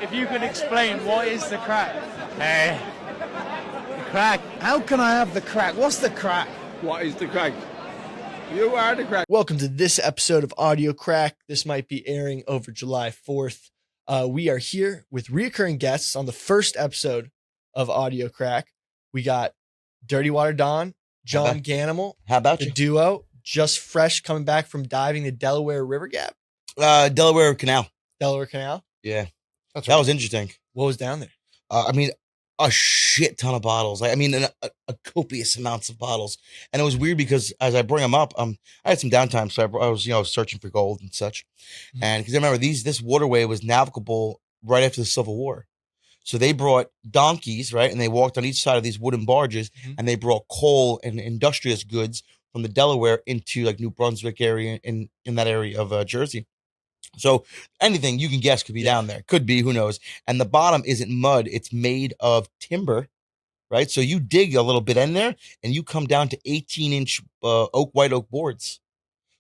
if you can explain what is the crack? Hey, the crack. How can I have the crack? What's the crack? What is the crack? You are the crack. Welcome to this episode of Audio Crack. This might be airing over July 4th. We are here with reoccurring guests on the first episode of Audio Crack. We got Dirty Water Don, John Ganimal. How about the you? duo, just fresh coming back from diving the Delaware River Gap. Delaware Canal. Delaware Canal? Yeah. That's That was interesting. What was down there? A shit ton of bottles. A copious amounts of bottles. And it was weird because as I bring them up, I had some downtime, so I was, searching for gold and such. Mm-hmm. And because I remember this waterway was navigable right after the Civil War. So they brought donkeys, right? And they walked on each side of these wooden barges, and they brought coal and industrious goods from the Delaware into like New Brunswick area in that area of Jersey. So anything you can guess could be down there. Could be, who knows? And the bottom isn't mud. It's made of timber, right? So you dig a little bit in there and you come down to 18-inch white oak boards.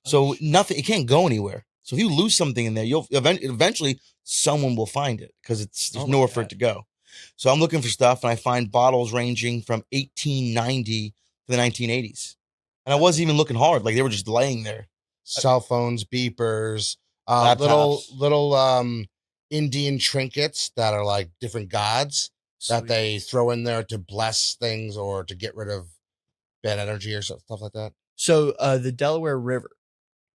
So nothing, it can't go anywhere. So if you lose something in there, you'll eventually someone will find it because there's nowhere for it to go. So I'm looking for stuff and I find bottles ranging from 1890 to the 1980s. And I wasn't even looking hard. Like they were just laying there. Cell phones, beepers, Laptops. little Indian trinkets that are like different gods that they throw in there to bless things or to get rid of bad energy or stuff like that. So the Delaware River,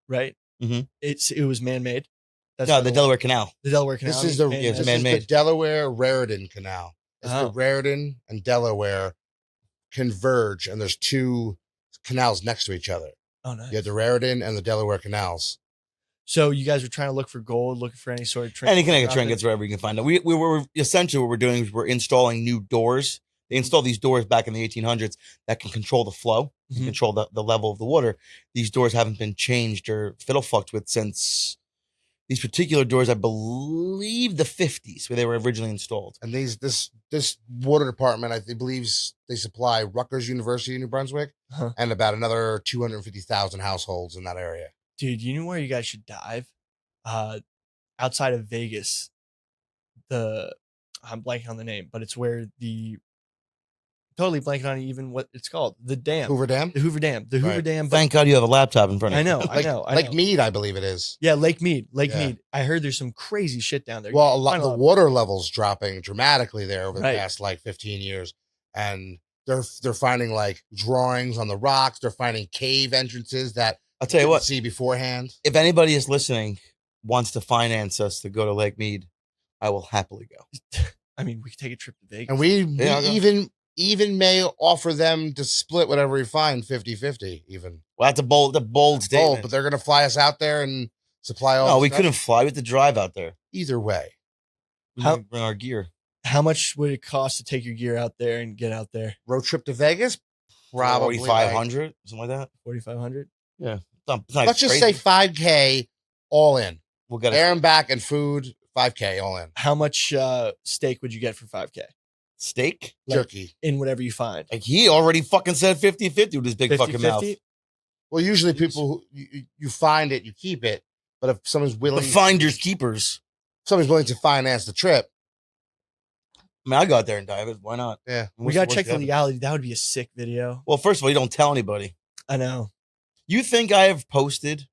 right? Mm-hmm. It was man-made. No, the Delaware Canal. The Delaware Canal. This is the it's this is man-made. the Delaware Raritan Canal. It's the Raritan and Delaware converge, and there's two canals next to each other. Oh, nice. You have the Raritan and the Delaware canals. So you guys were trying to look for gold, looking for any sort of trinket. Any kind of trinkets wherever you can find them. We were essentially what we're doing is we're installing new doors. They installed these doors back in the 1800s that can control the flow, and control the level of the water. These doors haven't been changed or fiddle fucked with since these particular doors, I believe, the 50s, where they were originally installed. And this water department, I think, believes they supply Rutgers University in New Brunswick and about another 250,000 households in that area. Dude, you know where you guys should dive? Outside of Vegas. I'm blanking on the name, but it's where totally blanking on even what it's called. The dam. Hoover Dam? The Hoover Dam. The Hoover Dam. Thank God you have a laptop in front of you. I know. Lake Mead, I believe it is. Yeah, Lake Mead. Yeah. Mead. I heard there's some crazy shit down there. Well, the water level's dropping dramatically there over the Right. past like 15 years. And they're finding like drawings on the rocks. They're finding cave entrances that I'll tell you what, see beforehand. if anybody is listening wants to finance us to go to Lake Mead, I will happily go. I mean, we could take a trip to Vegas. And we Yeah, even may offer them to split whatever we find 50-50 even. Well, that's a bold statement. But they're going to fly us out there and supply all No, the we stuff. couldn't fly. We had to drive out there. Either way. We How- had to bring our gear. How much would it cost to take your gear out there and get out there? Road trip to Vegas? Probably 4,500, something like that. 4,500? Yeah. It's not Let's just crazy. say 5K all in. We'll get Air and back and food, 5K all in. How much steak would you get for 5K? steak. Jerky. In whatever you find. Like he already fucking said 50-50 with his big 50, fucking mouth. 50? Well, usually people, you find it, you keep it. But if someone's The willing, finders keepers. somebody's willing to finance the trip, I mean, I go out there and dive it. Why not? yeah. We got to check the legality. That would be a sick video. Well, first of all, you don't tell anybody. I know. You think I have posted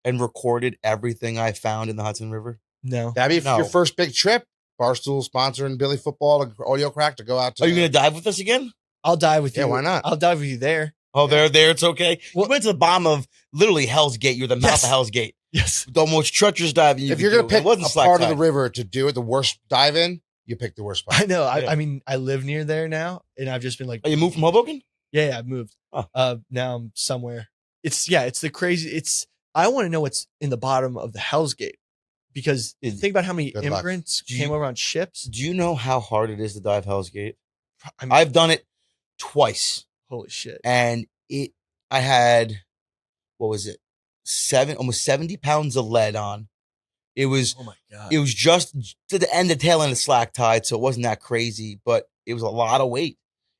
and recorded everything I found in the Hudson River? No. That'd be No. your first big trip. Barstool sponsoring Billy Football, Audio Crack to go out to. Are you going to dive with us again? I'll dive with you. Yeah, why not? I'll dive with you there. Oh, there, it's okay. Well- You went to the bottom of literally Hell's Gate. You're the mouth Yes. of Hell's Gate. Yes. The most treacherous diving you If could you're do. going to It pick wasn't a slack part of the tide. river to do it, the worst dive in, you pick the worst spot. I know. Yeah. I mean, I live near there now, and I've just been like, Oh, you moved from Hoboken? yeah, I've moved. Oh. Now I'm somewhere. It's the crazy. I want to know what's in the bottom of the Hell's Gate, because think about how many Good luck. immigrants Do came you- over on ships. Do you know how hard it is to dive Hell's Gate? I mean, I've done it twice. holy shit. And I had, what was it? Almost 70 pounds of lead on. It was Oh my god. it was just to the tail end of slack tide, so it wasn't that crazy, but it was a lot of weight.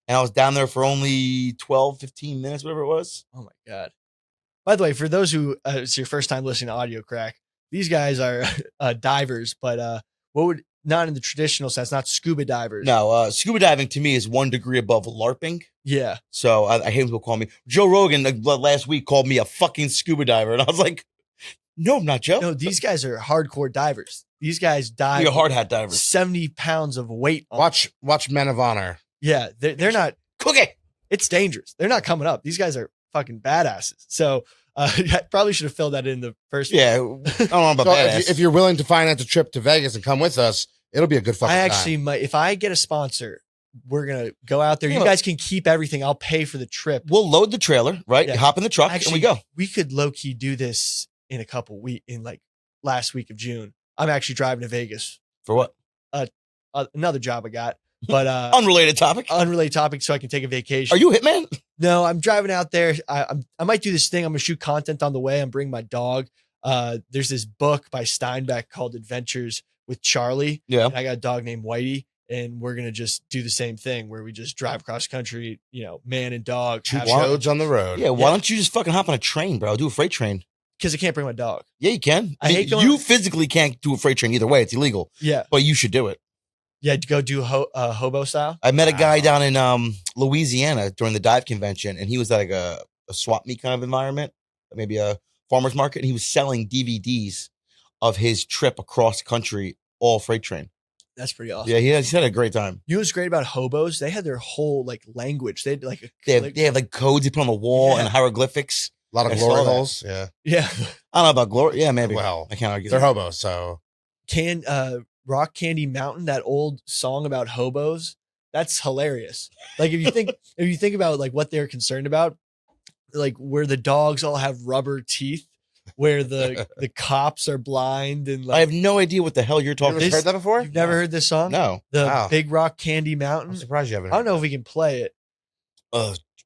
And I was down there for only 12, 15 minutes, whatever it was. Oh my god. By the way, for those who it's your first time listening to Audio Crack, these guys are divers. But not in the traditional sense, not scuba divers. No, scuba diving to me is 1 degree above LARPing. Yeah. So I hate when people call me. Joe Rogan last week called me a fucking scuba diver. And I was like, no, I'm not Joe. No, these guys are hardcore divers. These guys dive. You're a hard hat diver. 70 pounds of weight. Watch Men of Honor. Yeah. They're not. Cookie. It's dangerous. They're not coming up. These guys are fucking badasses. So I probably should have filled that in the first. Yeah. I don't know about So badass. if you're willing to finance a trip to Vegas and come with us, it'll be a good fucking I time. actually might, if I get a sponsor, we're going to go out there. Yeah. You guys can keep everything. I'll pay for the trip. We'll load the trailer, right? Yeah. You hop in the truck Actually, and we go. we could low key do this in a couple weeks, in like last week of June. I'm actually driving to Vegas. For what? Another job I got, but Unrelated topic. unrelated topic, so I can take a vacation. Are you a hitman? No, I'm driving out there. I might do this thing. I'm gonna shoot content on the way. I'm bringing my dog. There's this book by Steinbeck called Adventures with Charlie. Yeah. And I got a dog named Whitey, and we're gonna just do the same thing where we just drive across country, man and dog. Two chodes on the road. Yeah. Why don't you just fucking hop on a train, bro? Do a freight train. Because I can't bring my dog. Yeah, you can. I hate going- You physically can't do a freight train either way. It's illegal, Yeah. but you should do it. Yeah, to go do hobo style. I met a guy Wow. down in Louisiana during the dive convention, and he was at like a swap meet kind of environment, maybe a farmer's market, and he was selling DVDs of his trip across country, all freight train. That's pretty awesome. Yeah, he had a great time. You know what's great about hobos? They had their whole like language. They had like They have like codes they put on the wall Yeah. and hieroglyphics. A lot of I glory saw that. holes. Yeah. yeah. I don't know about glory. Yeah, maybe. Well, I can't argue. they're that. hobos, so Rock Candy Mountain, that old song about hobos, that's hilarious. Like if you think about like what they're concerned about, like where the dogs all have rubber teeth, where the cops are blind, and I like have no idea what the hell you're you talking ever This- heard that before? you've never heard this song? No. The Wow. Big Rock Candy I'm Mountain. surprised you haven't. I don't know if we can play it.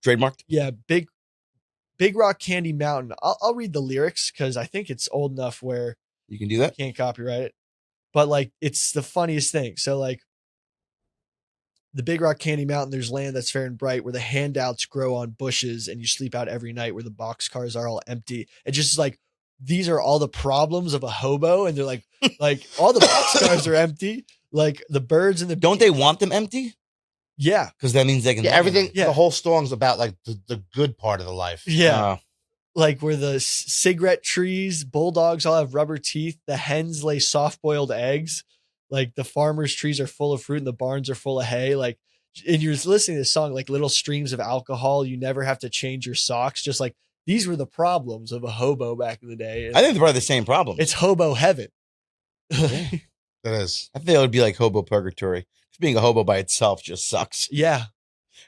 Trademarked? Yeah, Big Rock Candy Mountain. I'll read the lyrics because I think it's old enough where You can do that? can't copyright it. But like it's the funniest thing. So like the Big Rock Candy Mountain, there's land that's fair and bright where the handouts grow on bushes and you sleep out every night where the boxcars are all empty. It just like these are all the problems of a hobo, and they're like all the boxcars are empty. Like the birds and the Don't they want them empty? yeah. Because that means they can. Yeah, everything. Yeah. The whole song's about like the good part of the life. Yeah. Uh, Like where the cigarette trees, bulldogs all have rubber teeth. The hens lay soft boiled eggs. Like the farmers' trees are full of fruit and the barns are full of hay. Like, and you're listening to this song, like little streams of alcohol. You never have to change your socks. Just like these were the problems of a hobo back in the day. I think they're probably the same problem. It's hobo heaven. That is. I think it would be like hobo purgatory. 'Cause being a hobo by itself just sucks. Yeah.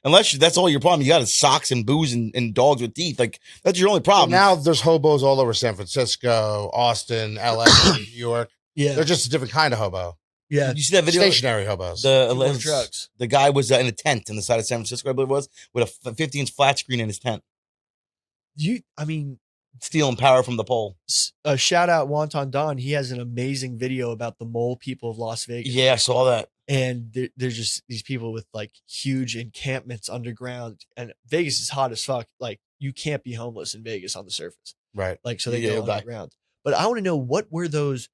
Unless that's all your problem. You got is socks and booze and dogs with teeth. Like that's your only problem. Now there's hobos all over San Francisco, Austin, LA, New York. Yeah. They're just a different kind of hobo. Yeah. Did you see that video? Stationary hobos. People with drugs. The guy was in a tent in the side of San Francisco, I believe it was, with a 50-inch flat screen in his tent, I mean, stealing power from the pole. shout out Wonton Don. He has an amazing video about the mole people of Las Vegas. Yeah, I saw that. And there's just these people with like huge encampments underground, and Vegas is hot as fuck. Like you can't be homeless in Vegas on the surface. right. Like so they Yeah, go you'll die. underground. But I want to know, what were those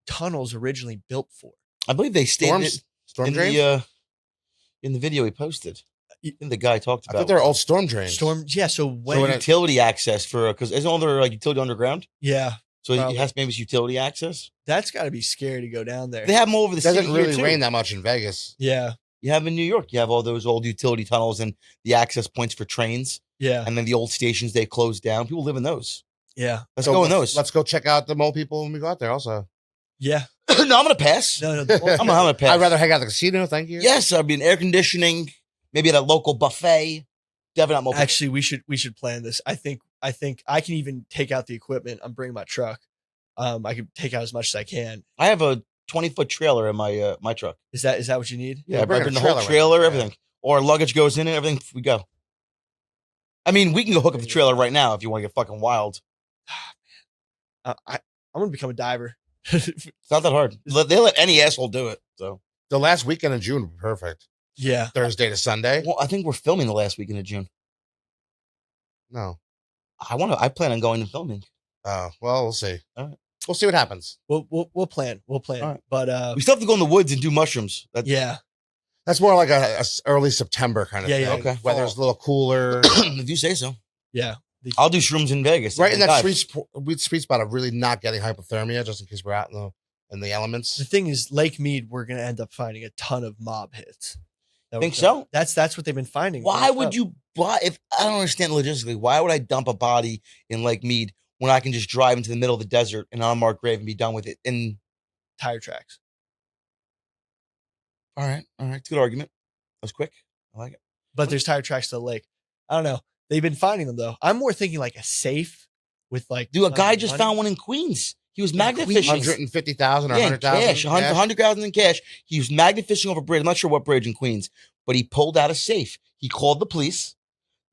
tunnels originally built for? I believe they stayed Storm drains. in the video he posted. I think the guy talked I about thought they were old storm drains. Storm. Yeah. So when? when utility access for because isn't all their like utility underground? yeah, So Probably. it has maybe it's utility access. that's got to be scary to go down there. They have them all over the It doesn't city here, really too. rain that much in Vegas. Yeah. You have in New York. You have all those old utility tunnels and the access points for trains, Yeah. and then the old stations they closed down. People live in those. Yeah. Let's So go in those. Let's go check out the mole people when we go out there. Also, Yeah. No, I'm gonna pass. No. I'm gonna pass. I'd rather hang out at the casino. Thank you. Yes, I'd be in air conditioning, maybe at a local buffet. Definitely not mobile. Actually, we should plan this. I think I can even take out the equipment. I'm bringing my truck. I can take out as much as I can. I have a 20-foot trailer in my my truck. Is that what you need? Yeah, I bring bring a the whole trailer with trailer, you, yeah. everything. Or luggage goes in it, everything. We go. I mean, we can go hook up the trailer right now if you want to get fucking wild. I'm gonna become a diver. It's not that hard. They let any asshole do it. So, The last weekend in June would be perfect. Yeah. Thursday to Sunday. well, I think we're filming the last weekend of June. No. I plan on going and filming. Oh, well, we'll see. All right. We'll see what happens. We'll plan. We'll plan. All right. But We still have to go in the woods and do mushrooms. yeah. That's more like a early September kind of Yeah, thing. yeah. Okay. Weather's a little cooler. If you say so. Yeah. I'll do shrooms in Vegas. Right in that Dive. sweet spot of really not getting hypothermia, just in case we're out in the elements. The thing is, Lake Mead, we're gonna end up finding a ton of mob hits. Think so? That's what they've been finding. Why would you if I don't understand logistically, why would I dump a body in Lake Mead when I can just drive into the middle of the desert and unmarked grave and be done with it? And tire tracks? all right, it's a good argument. That was quick. I like it. But there's tire tracks to the lake. I don't know. They've been finding them though. I'm more thinking like a safe with like. Dude, a guy just money. found one in Queens. He was In magnet Queens? fishing. 150,000 or Yeah, in 100,000 cash, 100,000 in cash. He was magnet fishing over a bridge. I'm not sure what bridge in Queens, but he pulled out a safe. He called the police.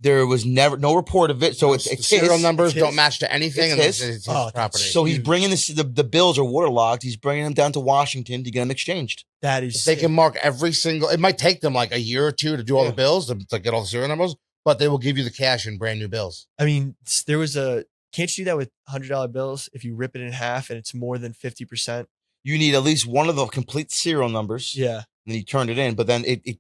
There was no report of it. So it's the serial his. numbers It's don't his. match to anything. It's and his. It's his Oh, that's property. So he's huge. bringing the bills are waterlogged. He's bringing them down to Washington to get them exchanged. That is. They sick. can mark every single. It might take them like a year or two to do all Yeah. the bills to get all the serial numbers, but they will give you the cash in brand new bills. I mean, there was a. Can't you do that with $100 bills if you rip it in half and it's more than 50%? You need at least one of the complete serial numbers. Yeah. And then you turn it in, but then it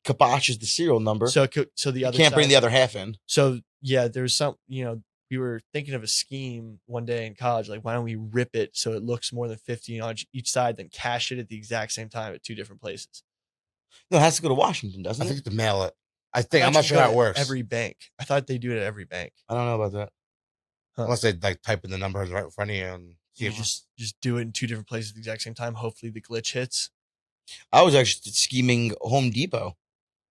kiboshes the serial number. So the you other can't bring side- the other half in. So yeah, there's some. We were thinking of a scheme one day in college. Like, why don't we rip it so it looks more than 50 on each side, then cash it at the exact same time at two different places? No, it has to go to Washington, doesn't I it? think you have to mail it. I'm not Actually, sure go how it to works. Every bank. I thought they do it at every bank. I don't know about that. Unless they like type in the numbers right in front of you and see You if just do it in two different places at the exact same time. Hopefully the glitch hits. I was actually scheming Home Depot.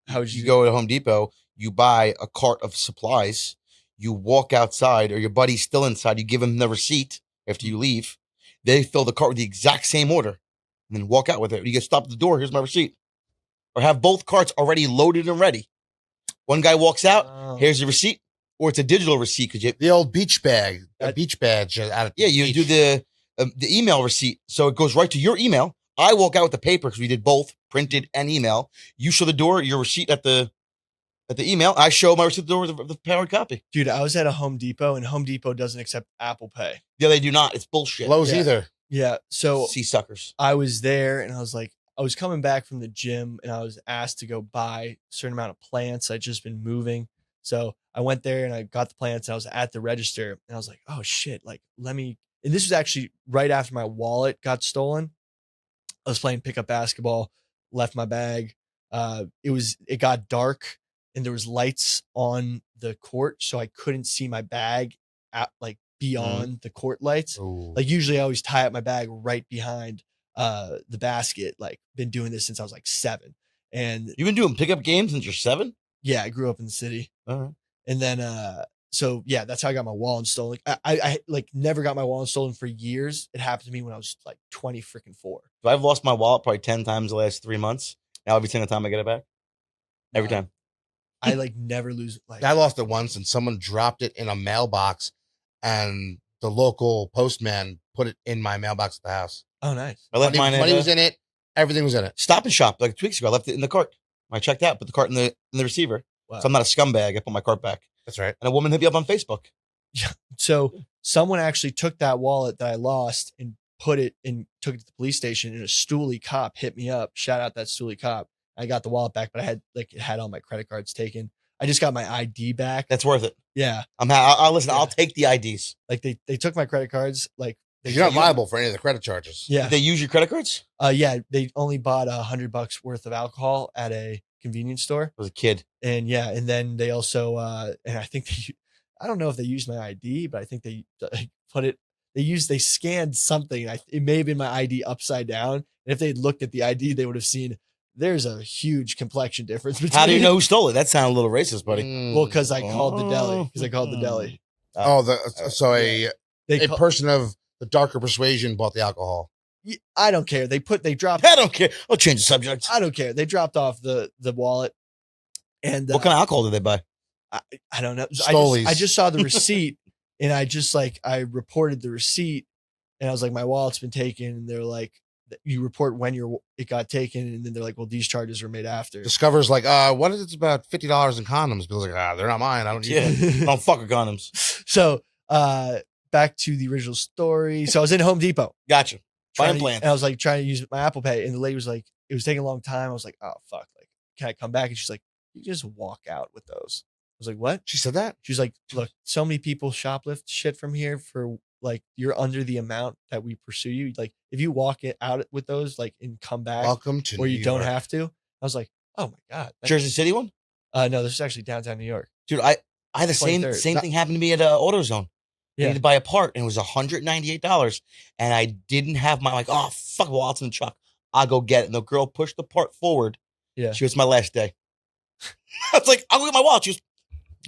How would You you go to Home Depot, you buy a cart of supplies, you walk outside, or your buddy's still inside, you give him the receipt after you leave. They fill the cart with the exact same order and then walk out with it. You get stopped at the door, here's my receipt. Or have both carts already loaded and ready. One guy walks out, Oh. here's the receipt, or it's a digital receipt because you the old beach bag, a That- beach badge out of yeah, you do the email receipt. So it goes right to your email. I walk out with the paper because we did both, printed and email. You show the door your receipt at the email. I show my receipt at the door with the powered copy. Dude, I was at a Home Depot and Home Depot doesn't accept Apple Pay. Yeah, they do not. It's bullshit. Lowe's Yeah. either. Yeah. So Sea suckers. I was there and I was coming back from the gym and I was asked to go buy a certain amount of plants. I'd just been moving. So I went there and I got the plants and I was at the register and I was like, oh shit, like and this was actually right after my wallet got stolen. I was playing pickup basketball, left my bag. It got dark and there was lights on the court. So I couldn't see my bag beyond the court lights. Ooh. Like usually I always tie up my bag right behind the basket. Like been doing this since I was like 7. And You've been doing pickup games since you're 7? yeah, I grew up in the city. All right. And then so yeah, that's how I got my wallet stolen. I like never got my wallet stolen for years. It happened to me when I was like 24. So I've lost my wallet probably 10 times the last 3 months. Now every single time I get it back. Every Wow. time. I like never lose like I lost it once and someone dropped it in a mailbox and the local postman put it in my mailbox at the house. oh nice. I left mine Money at was in it. Everything was in it. Stop and Shop like 2 weeks ago. I left it in the cart. I checked out, put the cart in the receiver. Wow. So I'm not a scumbag. I put my cart back. That's right. And a woman hit me up on Facebook. So someone actually took that wallet that I lost and took it to the police station and a stoolie cop hit me up. Shout out that stoolie cop. I got the wallet back, but it had all my credit cards taken. I just got my ID back. That's worth it. Yeah. I'll listen. Yeah. I'll take the IDs. Like they took my credit cards. Like You're not liable for any of the credit charges. Yeah. Did they use your credit cards? Yeah. They only bought $100 worth of alcohol at a convenience store. I was a kid. And yeah. And then they also, and I think I don't know if they used my ID, but I think they they scanned something. It may have been my ID upside down. And if they'd looked at the ID, they would have seen there's a huge complexion difference between. How do you know who stole it? That sounded a little racist, buddy. Well, because I called the deli. Because I called the deli. A They person of the darker persuasion bought the alcohol. I don't care. They dropped. I don't care. I'll change the subject. I don't care. They dropped off the wallet. And What kind of alcohol did they buy? I don't know. Stolies. I just saw the receipt and I reported the receipt and I was like, my wallet's been taken. And they're like, you report when it got taken. And then they're like, well, these charges were made after. Discover's like, what is it? It's about $50 in condoms. Bill's like, they're not mine. I don't need Yeah. them. Don't fuck with condoms. So, back to the original story. So I was in Home Depot. Gotcha. Buying And plants. I was like trying to use my Apple Pay, and the lady was like, it was taking a long time. I was like, oh fuck, like, can I come back? And she's like, you just walk out with those. I was like, what? She said that? She's like, look, so many people shoplift shit from here for like you're under the amount that we pursue you. Like if you walk it out with those, like and come back, Welcome to or New you don't York. have to. I was like, oh my god, Jersey City one? no, this is actually downtown New York. Dude, I had the same 23rd. thing happen to me at AutoZone. I Yeah. needed to buy a part, and it was $198, and I didn't have my like. Oh fuck, wallet's in the truck. I'll go get it. And the girl pushed the part forward. Yeah. She was my last day. I was like, I'll go get my wallet. She was,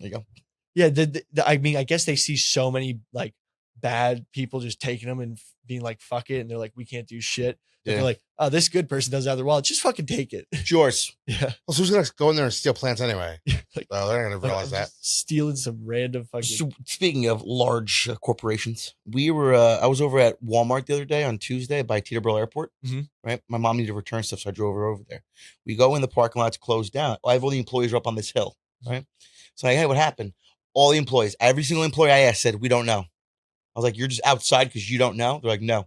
there you go. Yeah, I mean, I guess they see so many like bad people just taking them and being like, fuck it. And they're like, we can't do shit. Yeah. They're like, oh, this good person does have their wallet. Just fucking take it. It's yours. Yeah. Well, so who's going to go in there and steal plants anyway? Like, Oh, they're not going to realize I'm that. just stealing some random fucking. So, speaking of large corporations, we were. I was over at Walmart the other day on Tuesday by Teterboro Airport. Mhm. Right, my mom needed to return stuff, so I drove her over there. We go in the parking lot; it's closed down. I have all the employees are up on this hill. Right, so hey, what happened? All the employees, every single employee I asked said, "We don't know." I was like, "You're just outside because you don't know." They're like, "No."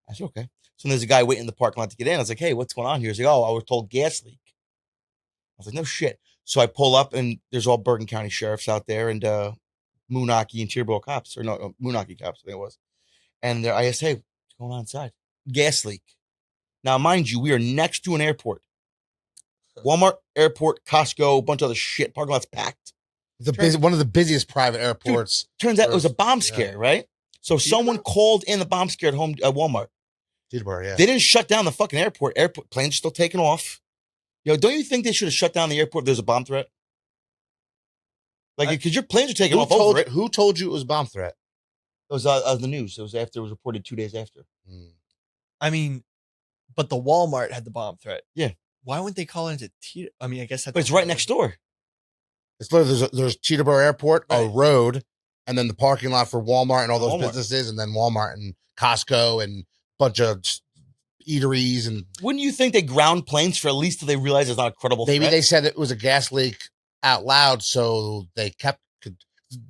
I said, "Okay." So there's a guy waiting in the parking lot to get in. I was like, "Hey, what's going on here?" He's like, "Oh, I was told gas leak." I was like, "No shit." So I pull up and there's all Bergen County sheriffs out there and Moonachie and Teterboro cops, or no, Moonachie cops, I think it was. And I asked, "Hey, what's going on inside?" Gas leak. Now, mind you, we are next to an airport. Walmart, airport, Costco, a bunch of other shit. Parking lot's packed. One of the busiest private airports. Turns out it was a bomb Yeah. scare, right? So someone called in the bomb scare at Walmart. Teterboro, yeah. They didn't shut down the fucking airport. Airport planes still taking off. Yo, don't you think they should have shut down the airport if there's a bomb threat? Like, because your planes are taking off over it. Who told you it was a bomb threat? It was the news. It was after. It was reported 2 days after. I mean, but the Walmart had the bomb threat. Yeah. Why wouldn't they call it into I mean, I guess that's. But it's right next door. It's literally there's Teterboro Airport, a Right. road, and then the parking lot for Walmart and all those Walmart. businesses, and then Walmart and Costco and a bunch of eateries. And Wouldn't you think they ground planes for at least till they realize it's not a credible maybe threat? they said it was a gas leak out loud, so they kept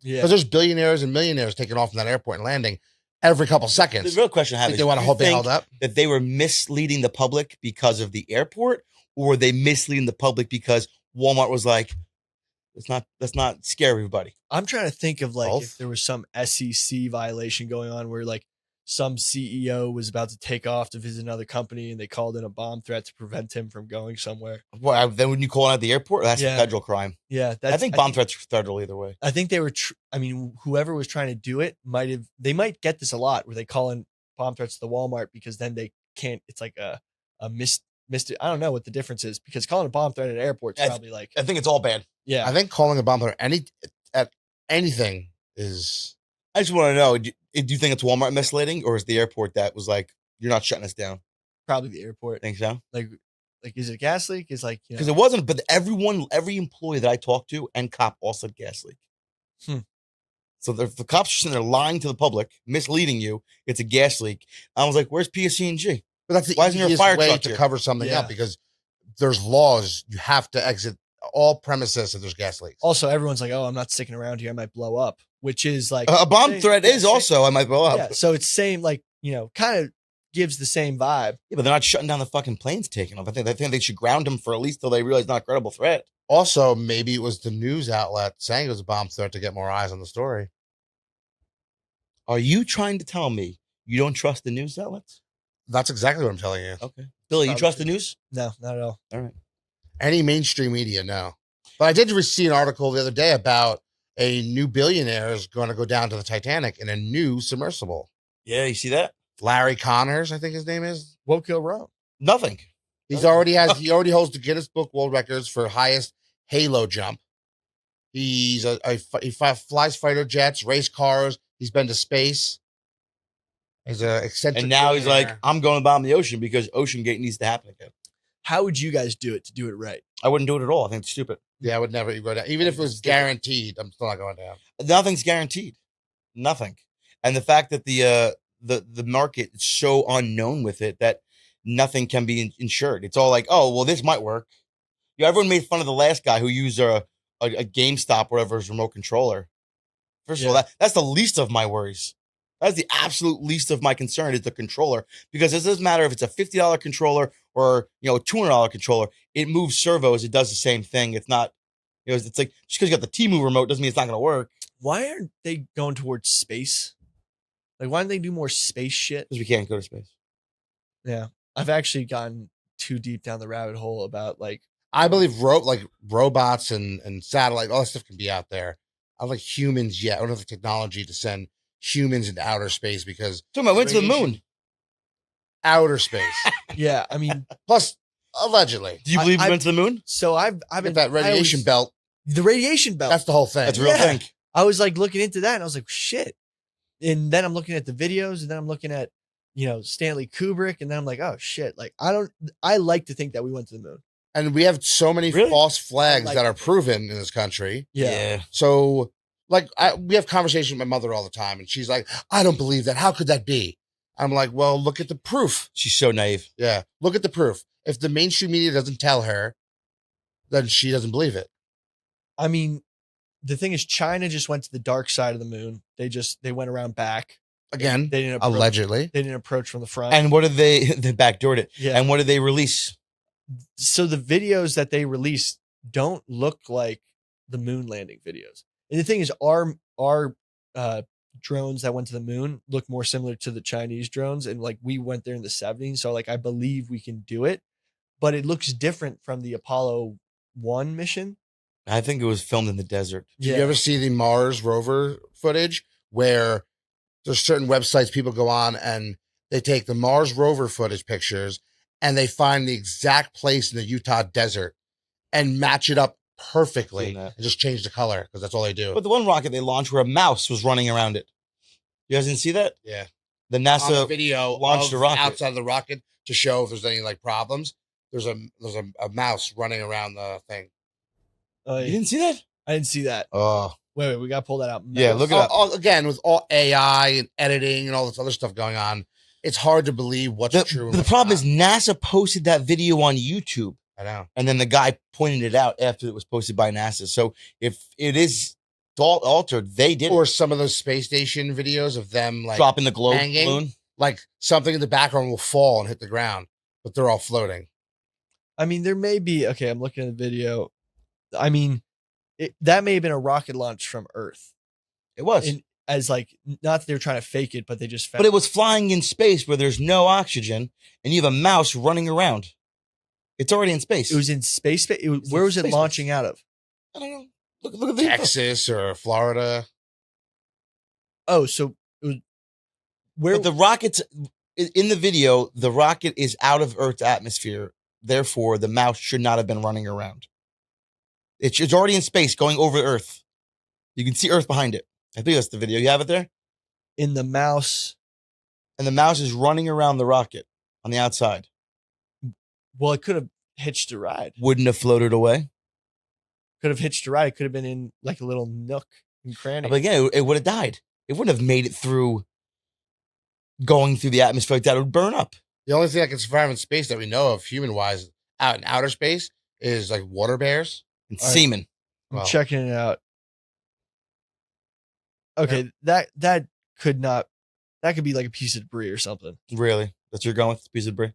Yeah. because there's billionaires and millionaires taking off from that airport and landing every couple The seconds. real question I have Think is, they want to do you hope they think held up. that they were misleading the public because of the airport, or were they misleading the public because Walmart was like, let's not scare everybody. I'm trying to think of like Both. if there was some SEC violation going on where like some CEO was about to take off to visit another company and they called in a bomb threat to prevent him from going somewhere. Well, then when you call it at the airport, that's Yeah. a federal crime. Yeah, that's, I think bomb threats are federal either way. I think they were. I mean, whoever was trying to do it they might get this a lot where they call in bomb threats to the Walmart because then they can't. It's like a missed. I don't know what the difference is because calling a bomb threat at an airport is probably like I think it's all bad. yeah. I think calling a bomb threat at anything is. I just want to know, do you think it's Walmart misleading, or is the airport that was like, you're not shutting us down? Probably the airport. Think so? Like is it a gas leak? Is like Because it wasn't, but every employee that I talked to and cop all said gas leak. So the cops are sitting there lying to the public, misleading you. It's a gas leak. I was like, where's PSC&G? But that's the Why isn't there a easiest fire way truck to here? cover something Yeah. up because there's laws. You have to exit all premises if there's gas leaks. also everyone's like, oh, I'm not sticking around here. I might blow up, which is like A bomb same- threat yeah, is same- also, I might blow up. yeah. So it's same like kind of gives the same vibe. Yeah, but they're not shutting down the fucking planes taking off. I think they should ground them for at least till they realize it's not a credible threat. Also, maybe it was the news outlet saying it was a bomb threat to get more eyes on the story. Are you trying to tell me you don't trust the news outlets? That's exactly what I'm telling you. Okay. Billy, you Probably trust true. the news? No, not at all. All right. Any mainstream media, no. But I did see an article the other day about a new billionaire is going to go down to the Titanic in a new submersible. Yeah, you see that? Larry Connors, I think his name is. What could go wrong? Nothing. He already holds the Guinness Book World Records for highest halo jump. He's he flies fighter jets, race cars. He's been to space. He's a eccentric. And now he's like, billionaire. I'm going to bomb the ocean because Ocean Gate needs to happen again. How would you guys do it to do it right? I wouldn't do it at all. I think it's stupid. Yeah, I would never go down. Even if it was guaranteed, I'm still not going down. Nothing's guaranteed. Nothing. And the fact that the market is so unknown with it that nothing can be insured. It's all like, oh, well, this might work. Everyone made fun of the last guy who used a GameStop, whatever, his remote controller. First of all, that's the least of my worries. That's the absolute least of my concern is the controller, because it doesn't matter if it's a $50 controller or a $200 controller. It moves servos. It does the same thing. It's not, it's like just because you got the T-Move remote doesn't mean it's not going to work. Why aren't they going towards space? Like, why don't they do more space shit? Because we can't go to space. Yeah, I've actually gotten too deep down the rabbit hole about like. I believe robots and satellite, all that stuff can be out there. I don't like humans yet. I don't have the technology to send humans into outer space because Talking about went to the radiation- moon. outer space. Yeah, I mean, Plus, allegedly, Do you believe we I- went to the moon? so I've get been that radiation belt. the radiation belt. That's the whole thing. That's a real Yeah. thing. I was like looking into that, and I was like, shit. And then I'm looking at the videos, and then I'm looking at Stanley Kubrick, and then I'm like, oh shit. Like I like to think that we went to the moon. And we have so many Really? false flags like that are it. proven in this country. Yeah. So, like, we have conversations with my mother all the time, and she's like, I don't believe that. How could that be? I'm like, well, look at the proof. She's so naive. Yeah, look at the proof. If the mainstream media doesn't tell her, then she doesn't believe it. I mean, the thing is, China just went to the dark side of the moon. They went around back. Again, They didn't approach, allegedly. They didn't approach from the front. And what did they backdoored it? Yeah. And what did they release? So the videos that they released don't look like the moon landing videos. And the thing is, our drones that went to the moon look more similar to the Chinese drones, and like we went there in the 70s, so like I believe we can do it, but it looks different from the Apollo 1 mission. I think it was filmed in the desert. Did you ever see the Mars rover footage where there's certain websites people go on and they take the Mars rover footage pictures and they find the exact place in the Utah desert and match it up perfectly Seen that. and just change the color because that's all they do. But the one rocket they launched where a mouse was running around it. You guys didn't see that? Yeah. The On the NASA video launched of the rocket. outside of the rocket to show if there's any like problems. There's a mouse running around the thing. You didn't see that? I didn't see that. Oh, Wait, we got to pull that out. Yeah, look it up. Again, with all AI and editing and all this other stuff going on, it's hard to believe what's true. and The what's problem is not. NASA posted that video on YouTube, I know. and then the guy pointed it out after it was posted by NASA. So if it is altered, they did Or some of those space station videos of them like dropping the globe hanging. balloon. like something in the background will fall and hit the ground, but they're all floating. I mean, there may be. Okay, I'm looking at the video. I mean, that may have been a rocket launch from Earth. It was. And as like, not that they're trying to fake it, but they just found. But it was flying in space where there's no oxygen, and you have a mouse running around. It's already in space. It was in space. was Where in was it space. launching out of? I don't know. Look at the info. Texas or Florida. Oh, so it was where? But the rocket's in the video. The rocket is out of Earth's atmosphere. Therefore, the mouse should not have been running around. It's already in space, going over Earth. You can see Earth behind it. I think that's the video. You have it there, in the mouse. and the mouse is running around the rocket on the outside. Well, it could have hitched a ride. Wouldn't have floated away. Could have hitched a ride. It could have been in like a little nook and cranny. But again, it would have died. It wouldn't have made it through. Going through the atmosphere like that, it would burn up. The only thing that can survive in space that we know of human wise out in outer space is like water bears. And All right. semen. I'm Well, checking it out. Okay, that could be like a piece of debris or something. Really? That's your going with, piece of debris?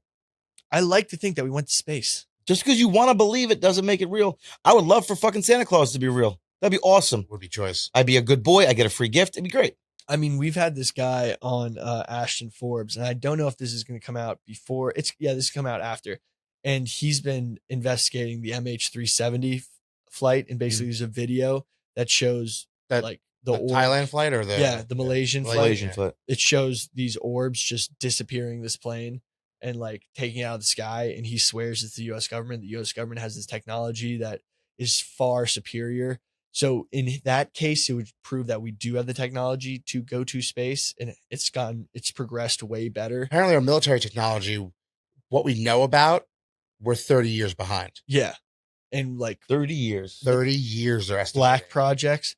I like to think that we went to space. Just because you want to believe it doesn't make it real. I would love for fucking Santa Claus to be real. That'd be awesome. would be choice. I'd be a good boy. I get a free gift. It'd be great. I mean, we've had this guy on Ashton Forbes, and I don't know if this is going to come out before. This is come out after, and he's been investigating the MH370 flight, and basically there's a video that shows That like the orb- Thailand flight or the Malaysian flight. Malaysian foot. It shows these orbs just disappearing this plane and like taking it out of the sky, and he swears it's the U.S. government. The U.S. government has this technology that is far superior. So in that case, it would prove that we do have the technology to go to space, and it's progressed way better. Apparently, our military technology, what we know about, we're 30 years behind. Yeah. And like 30 years. 30 years are estimated. black projects.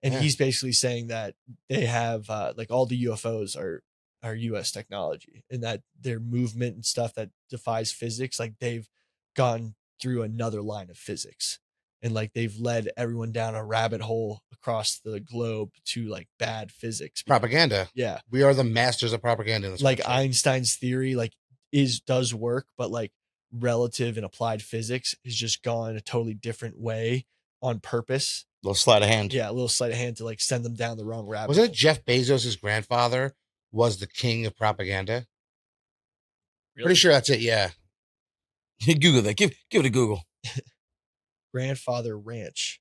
And Yeah. he's basically saying that they have like all the UFOs are US technology, and that their movement and stuff that defies physics, like they've gone through another line of physics. and like they've led everyone down a rabbit hole across the globe to like bad physics. Propaganda. Yeah. We are the masters of propaganda in this Like country. Einstein's theory like does work, but like relative and applied physics has just gone a totally different way on purpose. Little sleight of hand. Yeah, a little sleight of hand to like send them down the wrong rabbit Wasn't it hole. Jeff Bezos' grandfather was the king of propaganda? Really? Pretty sure that's it. Yeah. Google that. Give it a Google. Grandfather Ranch.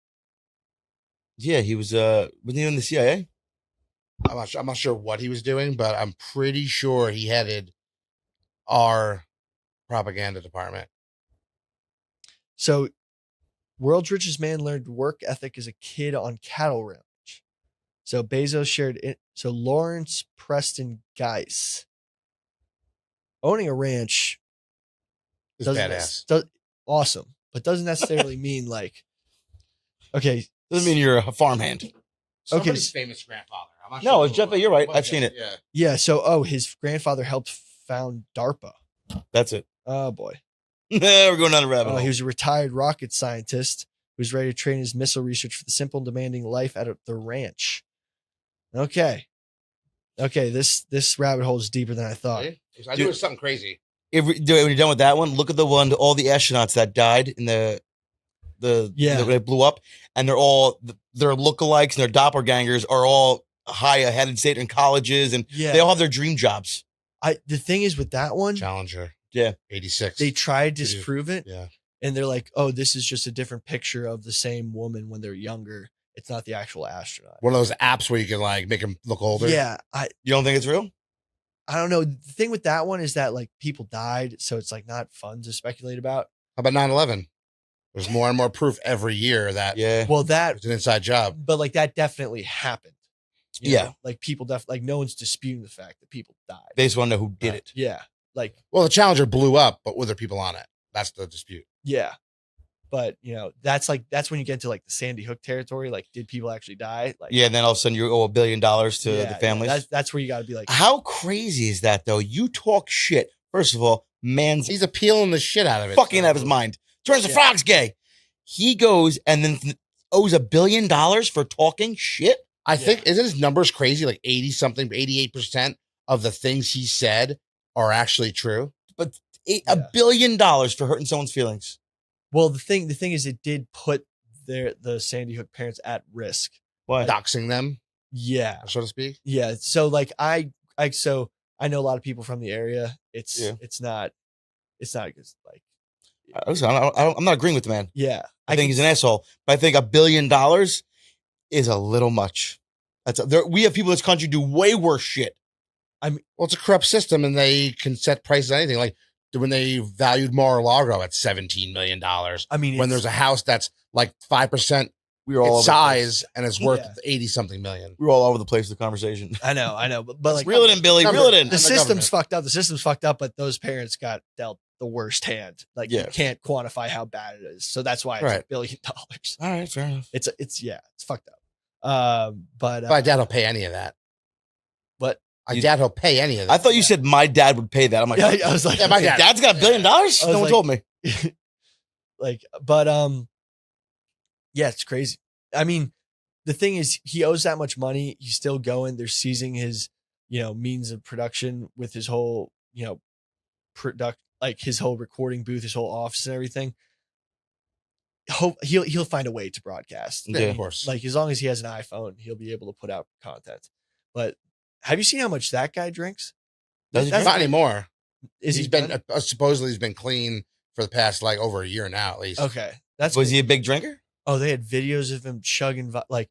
Yeah, he was wasn't he in the CIA? I'm not sure what he was doing, but I'm pretty sure he headed our propaganda department. So, world's richest man learned work ethic as a kid on cattle ranch. So Bezos shared it. So Lawrence Preston Geis owning a ranch It's badass. awesome, but doesn't necessarily mean like okay. Doesn't mean you're a farmhand. Somebody's famous grandfather. I'm not No, sure it's who Jeff. You're right. was I've seen it. Yeah. Yeah. So his grandfather helped found DARPA. That's it. Oh boy. We're going down the rabbit hole. He was a retired rocket scientist who was ready to train his missile research for the simple and demanding life at the ranch. Okay. This rabbit hole is deeper than I thought. I knew it was something crazy. When you're done with that one, look at the one, all the astronauts that died in the when it blew up, and they're all their lookalikes and their doppelgangers are all high ahead in state and colleges, and they all have their dream jobs. The thing is with that one, Challenger. Yeah. 86. they tried to disprove it. Yeah. And they're like, oh, this is just a different picture of the same woman when they're younger. It's not the actual astronaut. One of those apps where you can like make them look older. Yeah. You don't think it's real? I don't know. The thing with that one is that like people died, so it's like not fun to speculate about. How about 9/11? There's more and more proof every year that Well, that it's an inside job. but like that definitely happened. You Yeah. know? Like people like no one's disputing the fact that people died. They just want to know who did it. Yeah. Like Well, the Challenger blew up, but were there people on it? That's the dispute. yeah. But you know, that's when you get into like the Sandy Hook territory. Like, did people actually die? Like, Yeah, and then all of a sudden you owe $1 billion to the families. That's where you got to be like, How crazy is that, though? You talk shit. First of all, man's He's appealing the shit out of it. fucking out of his mind. Turns the frogs gay. He goes and then owes $1 billion for talking shit. I think, isn't his numbers crazy? Like 80 something, 88% of the things he said are actually true. But $1 billion for hurting someone's feelings. well, the thing is, it did put the Sandy Hook parents at risk. What? Doxing them, Yeah. so to speak. Yeah. So like I know a lot of people from the area. It's not good. Like, I'm not agreeing with the man. yeah, I think he's an asshole. But I think $1 billion is a little much. We have people in this country do way worse shit. Well, it's a corrupt system, and they can set prices on anything. Like when they valued Mar-a-Lago at $17 million. I mean, when there's a house that's like 5% We were all its over size and it's worth Yeah. 80 something million. We were all over the place with the conversation. I know, but like Reel it in, Billy. Reel it in. the the system's government. fucked up. The system's fucked up, but those parents got dealt the worst hand. Like you Yeah. can't quantify how bad it is. So that's why it's Right. $1 billion. All right, fair enough. It's fucked up. But I doubt he'll pay any of that. But I doubt he'll pay any of that. I thought you said my dad would pay that. I'm like, yeah, I was like, Yeah, my your dad. dad's got $1 billion? No was one like- told me. like, but yeah, it's crazy. I mean, the thing is, he owes that much money. He's still going. They're seizing his, means of production with his whole, like his whole recording booth, his whole office and everything. Hope he'll find a way to broadcast. Yeah, of course. Like as long as he has an iPhone, he'll be able to put out content. But have you seen how much that guy drinks? Does he That's- Not anymore. Is He's he been done? supposedly he's been clean for the past like over a year now at least. Okay? That's Was cool. he a big drinker? Oh, they had videos of him chugging like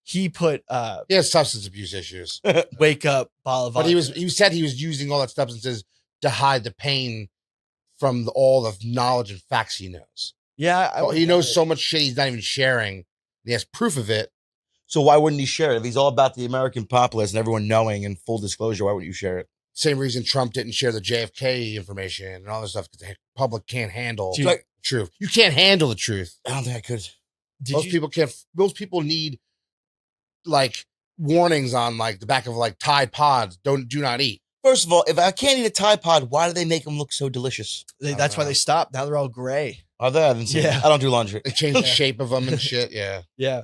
he put He has substance abuse issues, wake up bottle of but vodka. he said he was using all that substances to hide the pain from all the knowledge and facts he knows. Yeah, I He knows so much shit he's not even sharing. He has proof of it. So why wouldn't he share it? If he's all about the American populace and everyone knowing and full disclosure, why wouldn't you share it? Same reason Trump didn't share the JFK information and all this stuff because the public can't handle Dude. the truth. You can't handle the truth. I don't think I could. Most people can't. Most people need like warnings on like the back of like Tide Pods. Do not eat. First of all, if I can't eat a Tide Pod, why do they make them look so delicious? That's why they stopped. Now they're all gray. Are they? I didn't see Yeah. it. I don't do laundry. They changed the shape of them and shit. Yeah. Yeah.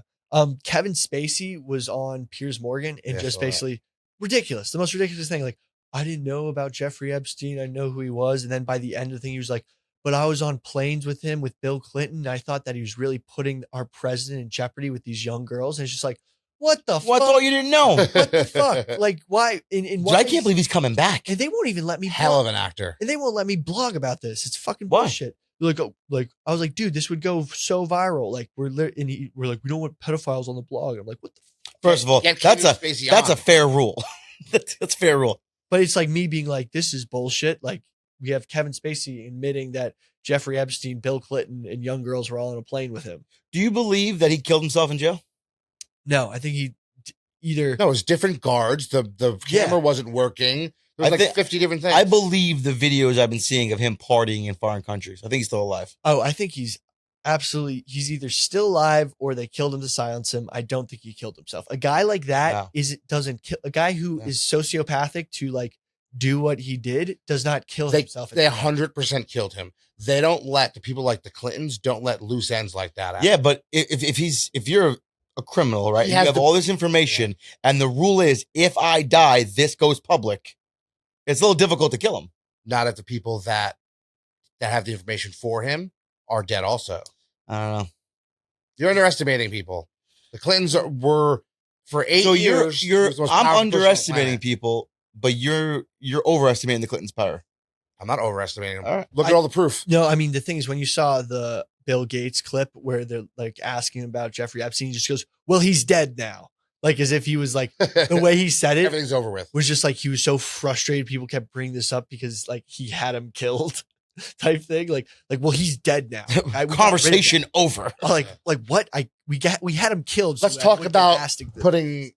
Kevin Spacey was on Piers Morgan and Yeah, I just saw that. basically ridiculous. The most ridiculous thing. Like, I didn't know about Jeffrey Epstein. I know who he was. And then by the end of the thing, he was like, but I was on planes with him with Bill Clinton. And I thought that he was really putting our president in jeopardy with these young girls. And it's just like, what the What? fuck? Thought you didn't know? What the fuck? Like, why? In Dude, what I can't believe he's coming back. And they won't even let me Hell blog. of an actor. And they won't let me blog about this. It's fucking Why? bullshit. Like, oh, like I was like, dude, this would go so viral. Like, we're like, we don't want pedophiles on the blog. I'm like, what the fuck? First of all, Get that's Kevin a Spacey that's on. a fair rule. That's a fair rule. But it's like me being like, this is bullshit. Like, we have Kevin Spacey admitting that Jeffrey Epstein, Bill Clinton, and young girls were all on a plane with him. Do you believe that he killed himself in jail? No, I think he either. No, it was different guards. The Yeah. camera wasn't working. There was I like thi- 50 different things. I believe the videos I've been seeing of him partying in foreign countries. I think he's still alive. Oh, I think he's he's either still alive or they killed him to silence him. I don't think he killed himself. A guy like that No. doesn't kill a guy who Yeah. is sociopathic to like do what he did does not kill They himself. they 100% killed him. They don't let the people like the Clintons don't let loose ends like that out. Yeah, but if you're a criminal, right? He You has have the- all this information, and the rule is if I die, this goes public. It's a little difficult to kill him. Not if the people that have the information for him are dead also. I don't know. You're underestimating people. The Clintons were for 8 So years. you're he was the most I'm powerful person on the underestimating planet. people, but you're overestimating the Clintons' power. I'm not overestimating them. All right. Look at all the proof. No, I mean the thing is when you saw the Bill Gates clip where they're like asking about Jeffrey Epstein, he just goes, "Well, he's dead now." Like as if he was like the way he said it Everything's over with. was just like he was so frustrated. People kept bringing this up because like he had him killed, type thing. Like well, he's dead now. We got rid of that. Conversation over. Like what? We had him killed. so Let's I talk went about casting this. Putting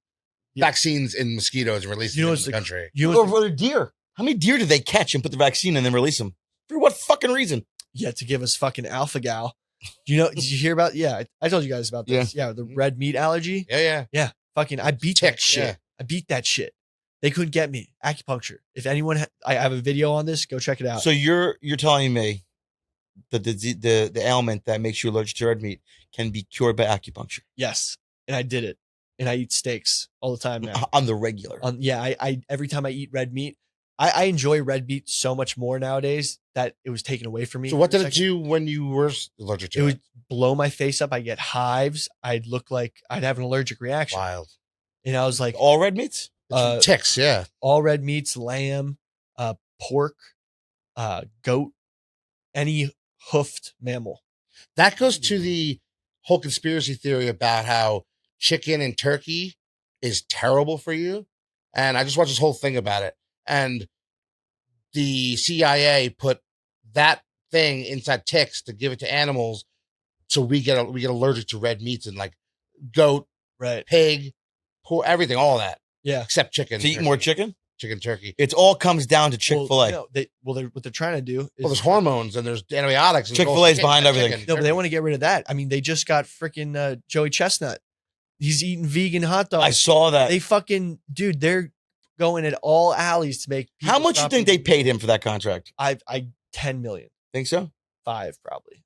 Yeah. vaccines in mosquitoes and releasing You know them what's in the the- country. You know, Or deer. How many deer did they catch and put the vaccine and then release them? For what fucking reason? yeah, to give us fucking alpha gal. You know? Did you hear about? Yeah, I told you guys about this. Yeah, the red meat allergy. Yeah. Yeah, fucking, I beat that Tick, shit. yeah. I beat that shit. They couldn't get me. Acupuncture. If anyone, I have a video on this. Go check it out. So you're telling me that the ailment that makes you allergic to red meat can be cured by acupuncture Yes, and I did it, and I eat steaks all the time now. on the regular. Yeah, I every time I eat red meat, I enjoy red meat so much more nowadays that it was taken away from me. So what for a did it second. do when you were allergic to It it? would blow my face up. I get hives. I'd look like I'd have an allergic reaction, Wild. and I was like, All red meats? Ticks, yeah. all red meats, lamb, pork, goat, any hoofed mammal. That goes to the whole conspiracy theory about how chicken and turkey is terrible for you. And I just watched this whole thing about it. And the CIA put that thing inside ticks to give it to animals, so we get allergic to red meats and like goat, Right. pig, pork, everything, all that Yeah. except chicken. To eat more chicken? chicken, turkey. It all comes down to Chick-fil-A. What they're trying to do is Well, there's hormones and there's antibiotics. and Chick-fil-A is chicken- behind everything. chicken, no, but they turkey. want to get rid of that. I mean, they just got freaking Joey Chestnut. He's eating vegan hot dogs. I saw that. They fucking dude, they're going at all alleys to make. How people much you stop think they eating paid him for that contract? I 10 million, Think so? 5 probably.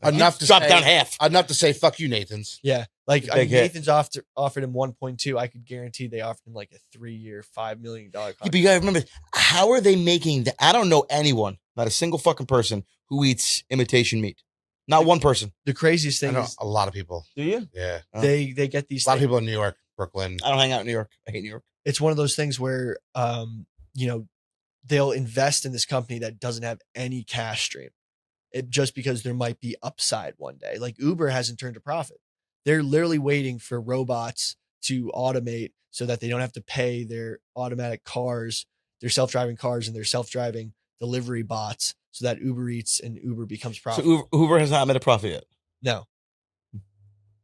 Enough to Drop say, down half. Enough to say, fuck you, Nathan's. Yeah, like Big hit. Nathan's offered him 1.2. I could guarantee they offered him like a 3-year, $5 million Yeah, contract. but you gotta remember, how are they making that? I don't know anyone, not a single fucking person who eats imitation meat. Not one person. The craziest I thing know is a lot of people. Do you? Yeah. they get these A lot of things. people in New York, Brooklyn. I don't hang out in New York. I hate New York. It's one of those things where they'll invest in this company that doesn't have any cash stream. Just because there might be upside one day. Like Uber hasn't turned a profit. They're literally waiting for robots to automate so that they don't have to pay their automatic cars, their self-driving cars and their self-driving delivery bots so that Uber Eats and Uber becomes profitable. So Uber has not made a profit yet. No.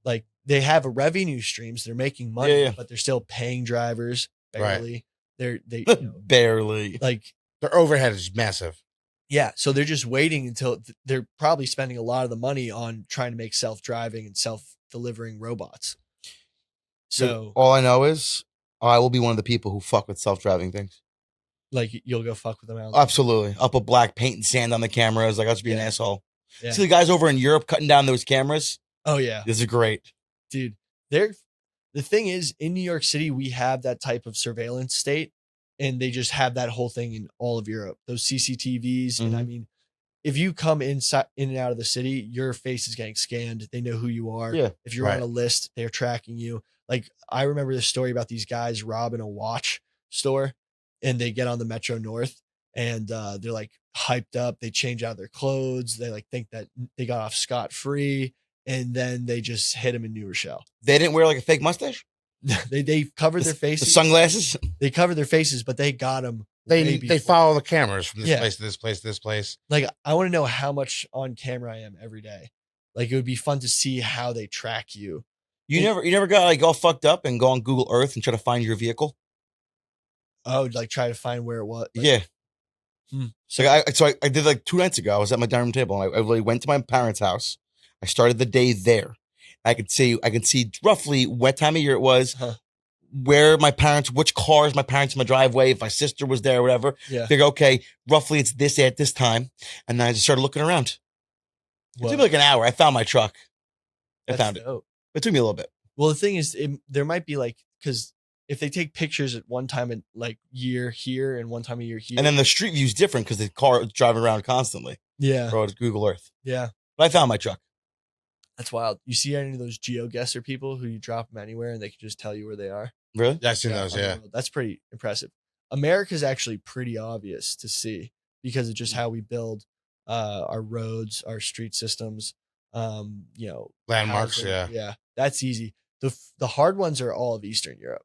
Like they have a revenue streams, they're making money, Yeah. but they're still paying drivers barely. They Barely. like Their overhead is massive. yeah, so they're just waiting until they're probably spending a lot of the money on trying to make self-driving and self-delivering robots. So all I know is I will be one of the people who fuck with self-driving things. like you'll go fuck with them out. Absolutely. I'll put black paint and sand on the cameras. Like I'll just be an Yeah. asshole. Yeah. See the guys over in Europe cutting down those cameras. Oh yeah, This is great. dude. The thing is, in New York City, we have that type of surveillance state, and they just have that whole thing in all of Europe. Those CCTVs, and I Mhm. mean, if you come in and out of the city, your face is getting scanned. They know who you are. Yeah. If you're Right. on a list, they're tracking you. Like I remember the story about these guys robbing a watch store, and they get on the Metro North, and they're like hyped up. They change out their clothes. They like think that they got off scot free, and then they just hit him in New Rochelle. They didn't wear like a fake mustache. they covered their The faces. sunglasses. They covered their faces, but they got him. They follow the cameras from this Yeah. place to this place to this place. Like I want to know how much on camera I am every day. Like it would be fun to see how they track you. You never got like all fucked up and go on Google Earth and try to find your vehicle. I would like try to find where it was. Like, Yeah. Hmm. So I did like 2 nights ago. I was at my dining room table and I really went to my parents' house. I started the day there. I can see roughly what time of year it was, Huh. where my parents, which cars my parents in my driveway, if my sister was there or whatever. Yeah. Figure, okay, roughly it's this at this time. And then I just started looking around. It took me like an hour. I found my truck. I found it. It took me a little bit. Well, the thing is, there might be like, because if they take pictures at one time in like year here and one time a year here. And then the street view is different because the car is driving around constantly. yeah. Or it's Google Earth. Yeah. But I found my truck. That's wild. You see any of those GeoGuessr people who you drop them anywhere and they can just tell you where they are? Really? Yeah, I've seen those. on the Yeah. road. That's pretty impressive. America's actually pretty obvious to see because of just how we build our roads, our street systems, Landmarks. housing. Yeah. Yeah, that's easy. The hard ones are all of Eastern Europe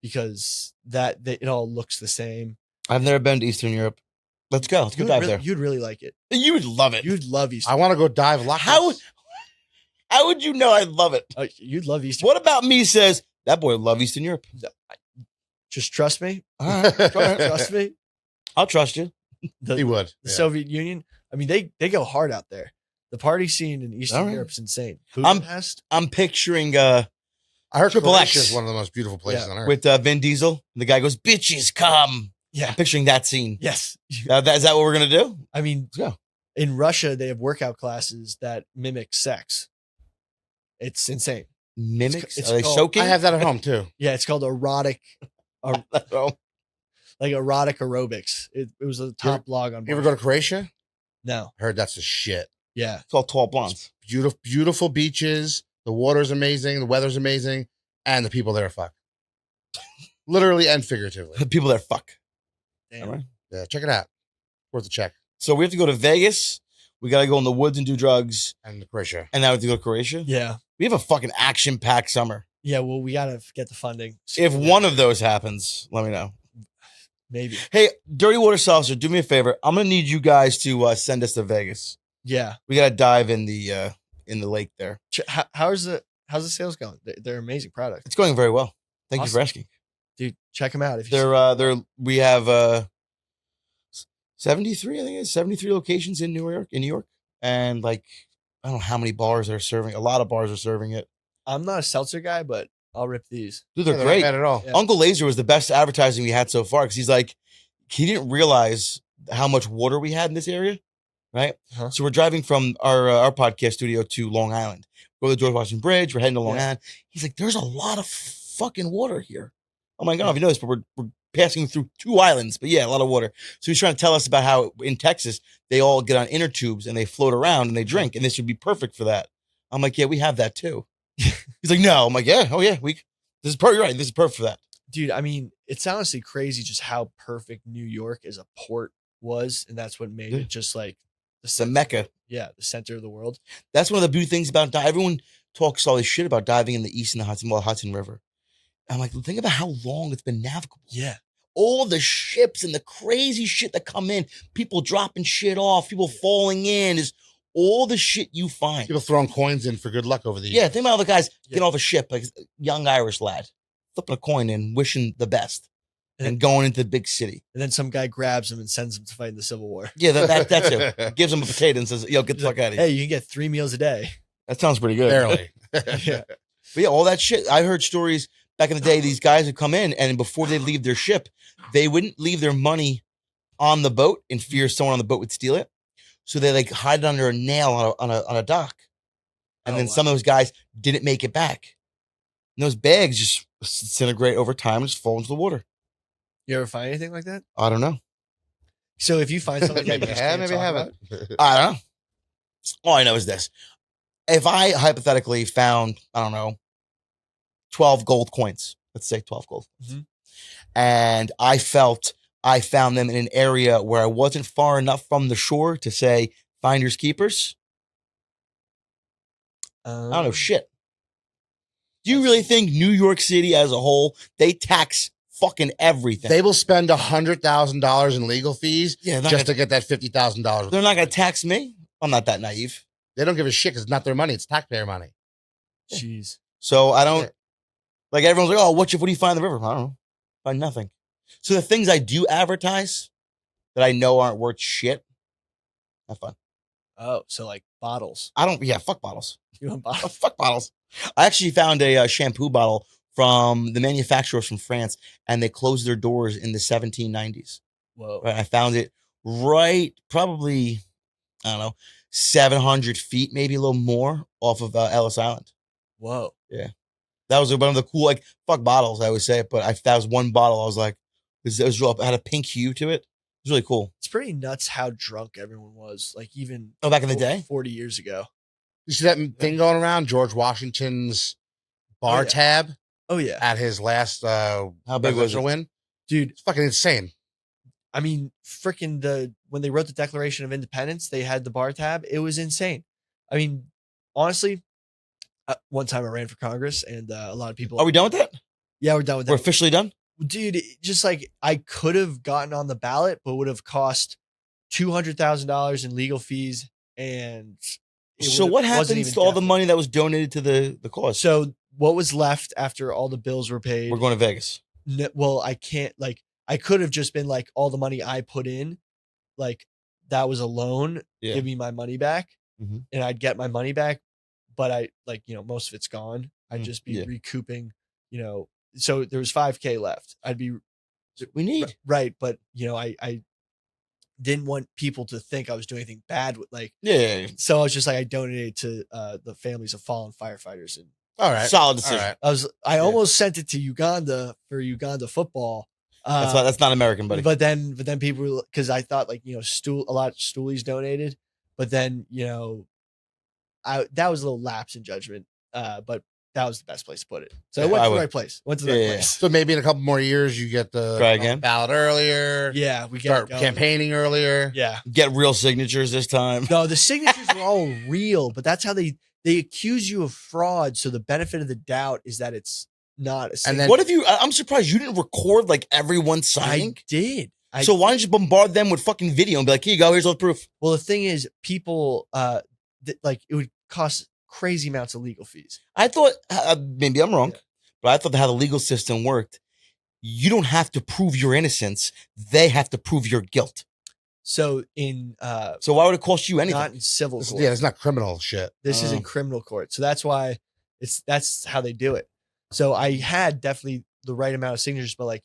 because it all looks the same. I've never been to Eastern Europe. Let's go. Let's go dive there. You'd really like it. You would love it. You'd love Eastern. I want to go dive. How would you know I'd love it? You'd love Eastern. What about me says that boy would love Eastern Europe? Just trust me. All right. Trust me. I'll trust you. The, He would. the Yeah. Soviet Union. I mean, they go hard out there. The party scene in Eastern All right. Europe's insane. I'm- Budapest. I'm picturing I heard Triple Croatia X. is one of the most beautiful places Yeah. on earth. with Vin Diesel. And the guy goes, "Bitches, come." Yeah. I'm picturing that scene. Yes. Is that what we're gonna do? I mean, Let's go. in Russia, they have workout classes that mimic sex. It's insane. Mimics? It's Are they called- soaking? I have that at home too. Yeah, it's called erotic, Oh, like erotic aerobics. It was a top blog on. You ever go to Croatia? No. I heard that's the shit. Yeah. it's all tall blondes. Beautiful, beautiful beaches. The water's amazing. The weather's amazing, and the people there are fuck. Literally and figuratively. People that fuck. Damn. All right. Yeah, check it out. Worth a check. So we have to go to Vegas. We gotta go in the woods and do drugs, And Croatia. and now we have to go to Croatia. Yeah. We have a fucking action-packed summer. Yeah. Well, we gotta get the funding. If one of those happens, let me know. Maybe. Hey, Dirty Water Seltzer, do me a favor. I'm gonna need you guys to send us to Vegas. Yeah. We gotta dive in the lake there. How's the sales going? They're amazing products, It's going very well. Thank you for Awesome. asking. dude. Check them out. If you We have 73, I think it's 73 locations in New York. And like I don't know how many bars are serving. A lot of bars are serving it. I'm not a seltzer guy, but I'll rip these. Dude, they're Yeah, great. Not bad at all. Yeah. Uncle Laser was the best advertising we had so far because he's like, he didn't realize how much water we had in this area, right? Uh-huh. So we're driving from our podcast studio to Long Island. Go to the George Washington Bridge. We're heading to Long Yeah. Island. He's like, there's a lot of fucking water here. Oh my God, if you know this, but we're passing through 2 islands, but yeah, a lot of water. So he's trying to tell us about how in Texas, they all get on inner tubes and they float around and they drink, and this would be perfect for that. I'm like, yeah, we have that too. He's like, no. I'm like, yeah, oh yeah, this is perfect. Right, this is perfect for that. Dude, I mean, it's honestly crazy just how perfect New York as a port was, and that's what made Yeah. it just like It's the Mecca. the center of the world. That's one of the beautiful things about everyone talks all this shit about diving in the East in the Hudson River. I'm like, think about how long it's been navigable. Yeah. All the ships and the crazy shit that come in, people dropping shit off, people falling in, is all the shit you find. People throwing coins in for good luck over the Yeah, think about all the guys Yeah. getting off a ship, like a young Irish lad, flipping a coin in, wishing the best, And and going into the big city. And then some guy grabs him and sends him to fight in the Civil War. Yeah, that's it. Gives him a potato and says, yo, get the fuck out of here. Hey, you can get 3 meals a day. That sounds pretty good. Barely. Yeah. But yeah, all that shit. I heard stories back in the day. These guys would come in, and before they leave their ship, they wouldn't leave their money on the boat in fear someone on the boat would steal it. So they like hide it under a nail on a dock. And Oh, then wow. some of those guys didn't make it back. And those bags just disintegrate over time and just fall into the water. You ever find anything like that? I don't know. So if you find something that you Maybe just I have, can't maybe I talk haven't. about, I don't know. All I know is this. If I hypothetically found, I don't know, 12 gold coins, let's say 12 gold coins, Mhm. and I felt I found them in an area where I wasn't far enough from the shore to say finders keepers, I don't know shit. Do you really think New York City as a whole, they tax fucking everything? They will spend $100,000 in legal fees Yeah, just to get that $50,000. they're not going to tax me. I'm not that naive. They don't give a shit because it's not their money; it's taxpayer money. Jeez. So I don't, Yeah. like everyone's like, oh, what do you find in the river? I don't know. Find nothing. So the things I do advertise that I know aren't worth shit, have fun. Oh, so like bottles. Fuck bottles. You want Oh, bottles? fuck bottles. I actually found a shampoo bottle from the manufacturers from France, and they closed their doors in the 1790s. Whoa. Right? I found it right, probably, I don't know, 700 feet, maybe a little more off of Ellis Island. Whoa. That was one of the cool, like, fuck bottles, I always say it, but that was one bottle. I was like, it had a pink hue to it. It was really cool. It's pretty nuts how drunk everyone was. Like even Oh, back in the day? 40 years ago. You see that thing going around? George Washington's bar Oh, yeah. tab Oh yeah. at his last How big was presidential it? win. Dude, It's fucking insane. I mean, freaking when they wrote the Declaration of Independence, they had the bar tab. It was insane. I mean, honestly, one time I ran for Congress, and a lot of people. Are we done with that? Yeah, we're done with We're that. officially done? Dude, just like I could have gotten on the ballot, but would have cost $200,000 in legal fees, and So what happens to all the money that was donated to the cause? So what was left after all the bills were paid? We're going to Vegas. Well, I can't, like, I could have just been like, all the money I put in, like that was a loan, Yeah. give me my money back, Mhm. and I'd get my money back. But I, like, most of it's gone. I'd just be Yeah. recouping, so there was 5K left. I'd be We need. right. But, I didn't want people to think I was doing anything bad with, like, Yeah. so I was just like, I donated to the families of fallen firefighters. And All right. Solid decision. All right. I almost sent it to Uganda for Uganda football. That's not American, buddy. But then people, because I thought, like, a lot of stoolies donated, but then that was a little lapse in judgment. But that was the best place to put it. So Yeah, I went I to the would- right place. Went to the Yeah. right place. So maybe in a couple more years, you get the Try again? ballot earlier. Yeah, we get Start it going. campaigning earlier. Yeah. Get real signatures this time. No, the signatures were all real, but that's how they accuse you of fraud. So the benefit of the doubt is that it's not a And then- What if I'm surprised you didn't record like everyone signing? I did. So why don't you bombard them with fucking video and be like, here you go, here's all the proof. Well, the thing is, people, like, it would cost crazy amounts of legal fees. I thought, maybe I'm wrong, Yeah. but I thought how the legal system worked. You don't have to prove your innocence. They have to prove your guilt. So in So why would it cost you anything? not in civil court. Yeah, it's not criminal shit. This is in Oh. criminal court. So that's why that's how they do it. So I had definitely the right amount of signatures, but, like,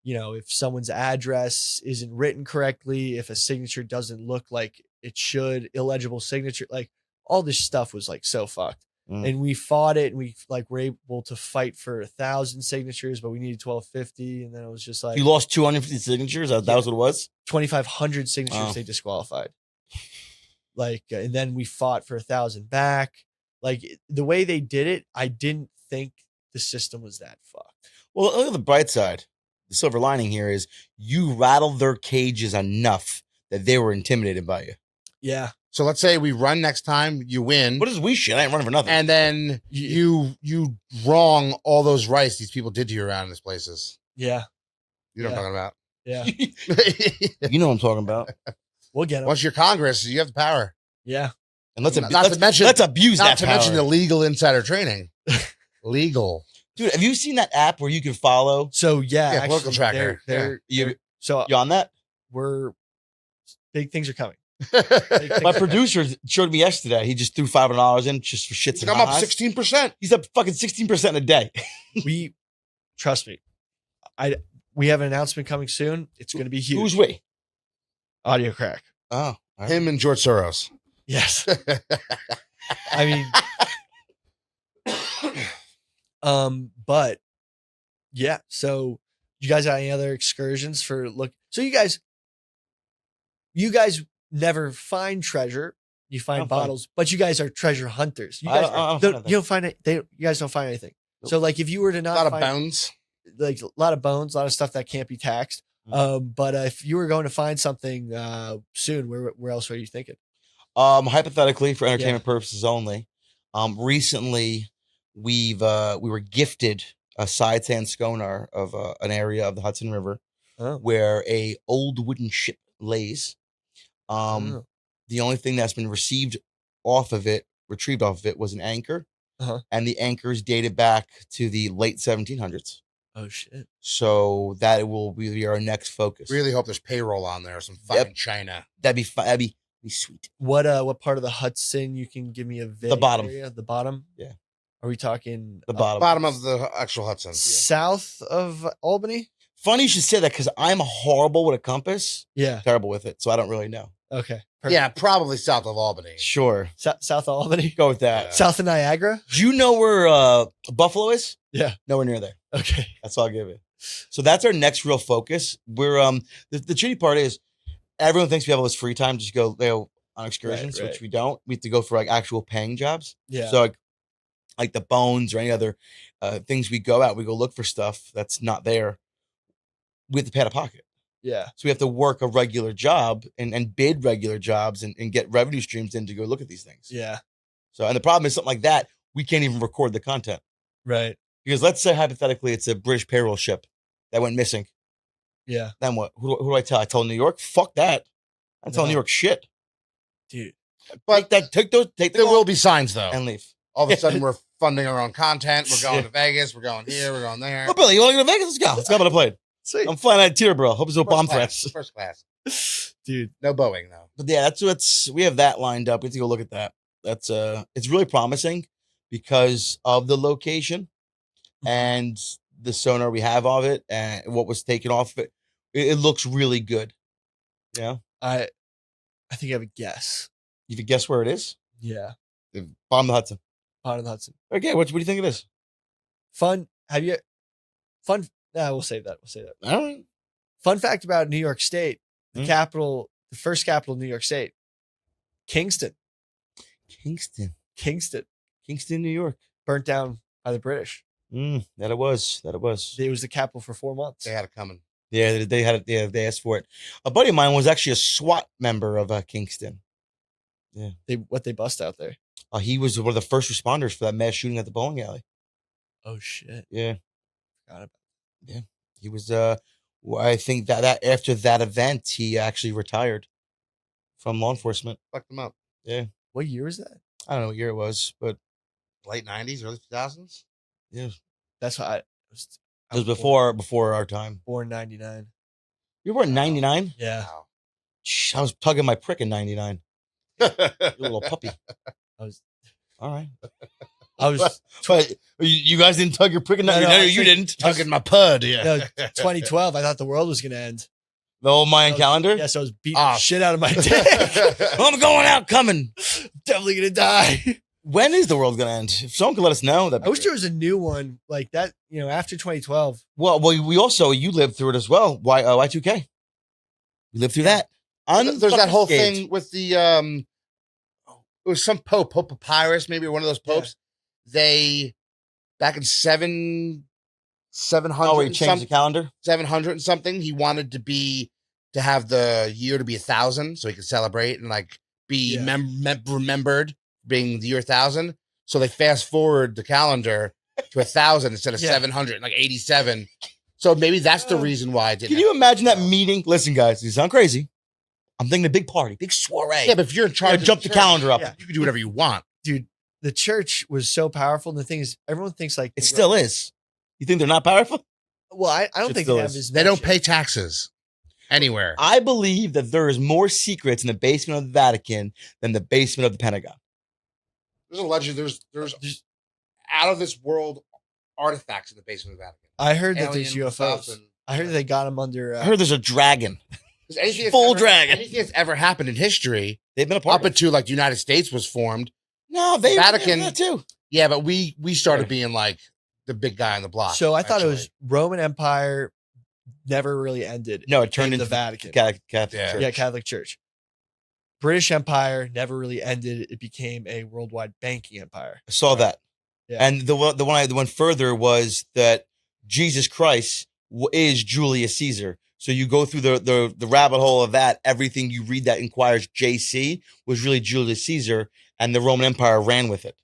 if someone's address isn't written correctly, if a signature doesn't look like it should, illegible signature, like, all this stuff was, like, so fucked. Mm. And we fought it, and we, like, were able to fight for 1,000 signatures, but we needed 1,250. And then it was just like You lost 250 signatures? That was what it was? 2,500 signatures Wow. they disqualified. Like, and then we fought for 1,000 back. Like, the way they did it, I didn't think the system was that fucked. Well, look at the bright side. The silver lining here is you rattled their cages enough that they were intimidated by you. Yeah. So let's say we run next time, you win, What is we shit? I ain't running for nothing. and then you wrong all those rights these people did to you around these places. Yeah. You know what I'm talking Yeah. about. You know what I'm talking about. We'll get them. Once you're Congress, you have the power. Yeah. And let's Not to mention- let's abuse Not that to power. mention the legal insider training. Legal. Dude, have you seen that app where you can follow? So, yeah. Yeah, political actually, tracker. They're, You, so you on that? big things are coming. My producer showed me yesterday. He just threw $500 in just for shits and I'm up highs. 16%. He's up fucking 16% in a day. We, trust me, we have an announcement coming soon. It's going to be huge. Who's we? Audio Crack. Oh, Him and George Soros. Yes. I mean, but yeah. So you guys got any other excursions for look? So you guys never find treasure. You find don't find- bottles, but you guys are treasure hunters. You I guys don't find you anything. don't find it. You guys don't find anything. Nope. So like if you were to A not lot of find bones. like a lot of bones, a lot of stuff that can't be taxed. But if you were going to find something soon, where else are you thinking? Hypothetically, for entertainment purposes only, recently we were gifted a side stand schooner of an area of the Hudson River where a old wooden ship lays. The only thing that's been retrieved off of it was an anchor, and the anchor is dated back to the late 1700s. Oh shit! So that will be our next focus. Really hope there's payroll on there. Some fucking China. That'd be sweet. What part of the Hudson? You can give me a vague The bottom. area? The bottom. Yeah. Are we talking The bottom. Bottom of the actual Hudson. south of Albany? Funny you should say that because I'm horrible with a compass. Yeah. Terrible with it, so I don't really know. Okay. Yeah, probably south of Albany. Sure. South of Albany. Go with that. Yeah. South of Niagara. Do you know where Buffalo is? Yeah. Nowhere near there. Okay. That's all I'll give it. So that's our next real focus. We're the shitty part is everyone thinks we have all this free time to just go on excursions, Right. which we don't. We have to go for like actual paying jobs. Yeah. So like the Bones or any other things we go look for stuff that's not there. We have to pay out of pocket. Yeah. So we have to work a regular job and bid regular jobs and get revenue streams in to go look at these things. Yeah. So, and the problem is something like that, we can't even record the content. Right. Because let's say hypothetically it's a British payroll ship that went missing. Yeah. Then what? Who do I tell? I tell New York? Fuck that. I tell No. New York shit. Dude. But take There the will be signs though. and leave. All of a sudden, we're funding our own content. We're going to Vegas. We're going here. We're going there. Oh, Billy, you want to go to Vegas? Let's go. Let's go on a plane. Sweet. I'm flying out of Teterboro. Hope there's no bomb class. threats. First class. Dude. No Boeing though. But yeah, that's we have that lined up. We have to go look at that. That's it's really promising because of the location and the sonar we have of it and what was taken off of it. It looks really good. Yeah. I think I have a guess. You can guess where it is? Yeah. The bottom of the Hudson. Bottom of the Hudson. Okay, what do you think it is? Fun. Have you fun? Nah, we'll save that. All right. Fun fact about New York State, the Hmm. capital, the first capital of New York State, Kingston, Kingston, New York. burnt down by the British. That it was. It was the capital for 4 months. They had it coming. Yeah, they had it. Yeah, they asked for it. A buddy of mine was actually a SWAT member of Kingston. What they bust out there. He was one of the first responders for that mass shooting at the bowling alley. Oh shit. Yeah. Forgot about He was I think that after that event he actually retired from law enforcement. Fucked them up. what year was that? I don't know what year it was, but Late 90s, early 2000s. yeah. That's why It was before our time. born 99. You were in 99? Yeah. Wow. I was tugging my prick in 99. You little puppy. I was All right. But You guys didn't tug your prick in No, 99. no, No, I you think- didn't. Tugging my pud. Yeah. no, 2012. I thought the world was gonna end. The old Mayan calendar? Yes, I was beating Ah. the shit out of my dick. I'm going out coming. Definitely gonna die. When is the world going to end? If someone could let us know. I wish there was a new one like that. After 2012. Well, we also, you lived through it as well. Y2K. You lived through that. There's that whole Unscathed. thing with the it was some Pope Papyrus, maybe, or one of those popes. They back in 700 Oh, he changed the calendar? 700 and something, he wanted to have the year to be 1,000 so he could celebrate and like be Yeah. remembered being the year 1,000. So they fast forward the calendar to 1,000 instead of Yeah. 700, like 87. So maybe that's the reason why I didn't. Can you imagine that meeting? Listen, guys, you sound crazy. I'm thinking a big party, big soiree. Yeah, but if you're in charge, of jump the church, calendar up. Yeah. you can do whatever you want. Dude, the church was so powerful. And the thing is, everyone thinks like It still is. You think they're not powerful? Well, I don't It think still they have is. as They don't much- pay taxes anywhere. I believe that there is more secrets in the basement of the Vatican than the basement of the Pentagon. There's a legend. There's out of this world artifacts in the basement of the Vatican. I heard that there's Alien UFOs. stuff and- I heard that they got them under. I heard there's a dragon. Full dragon. Anything that's ever happened in history, They've been a part up of it. until like the United States was formed. No, they Vatican- that too. Yeah, but we started Right. being like the big guy on the block. So I thought it actually. was Roman Empire never really ended. No, it turned became into the Vatican. Catholic Yeah. Church. Yeah, Catholic Church. British Empire never really ended. It became a worldwide banking empire. I saw that. Yeah. And the one I went further was that Jesus Christ is Julius Caesar. So you go through the rabbit hole of that. Everything you read that inquires JC was really Julius Caesar, and the Roman Empire ran with it.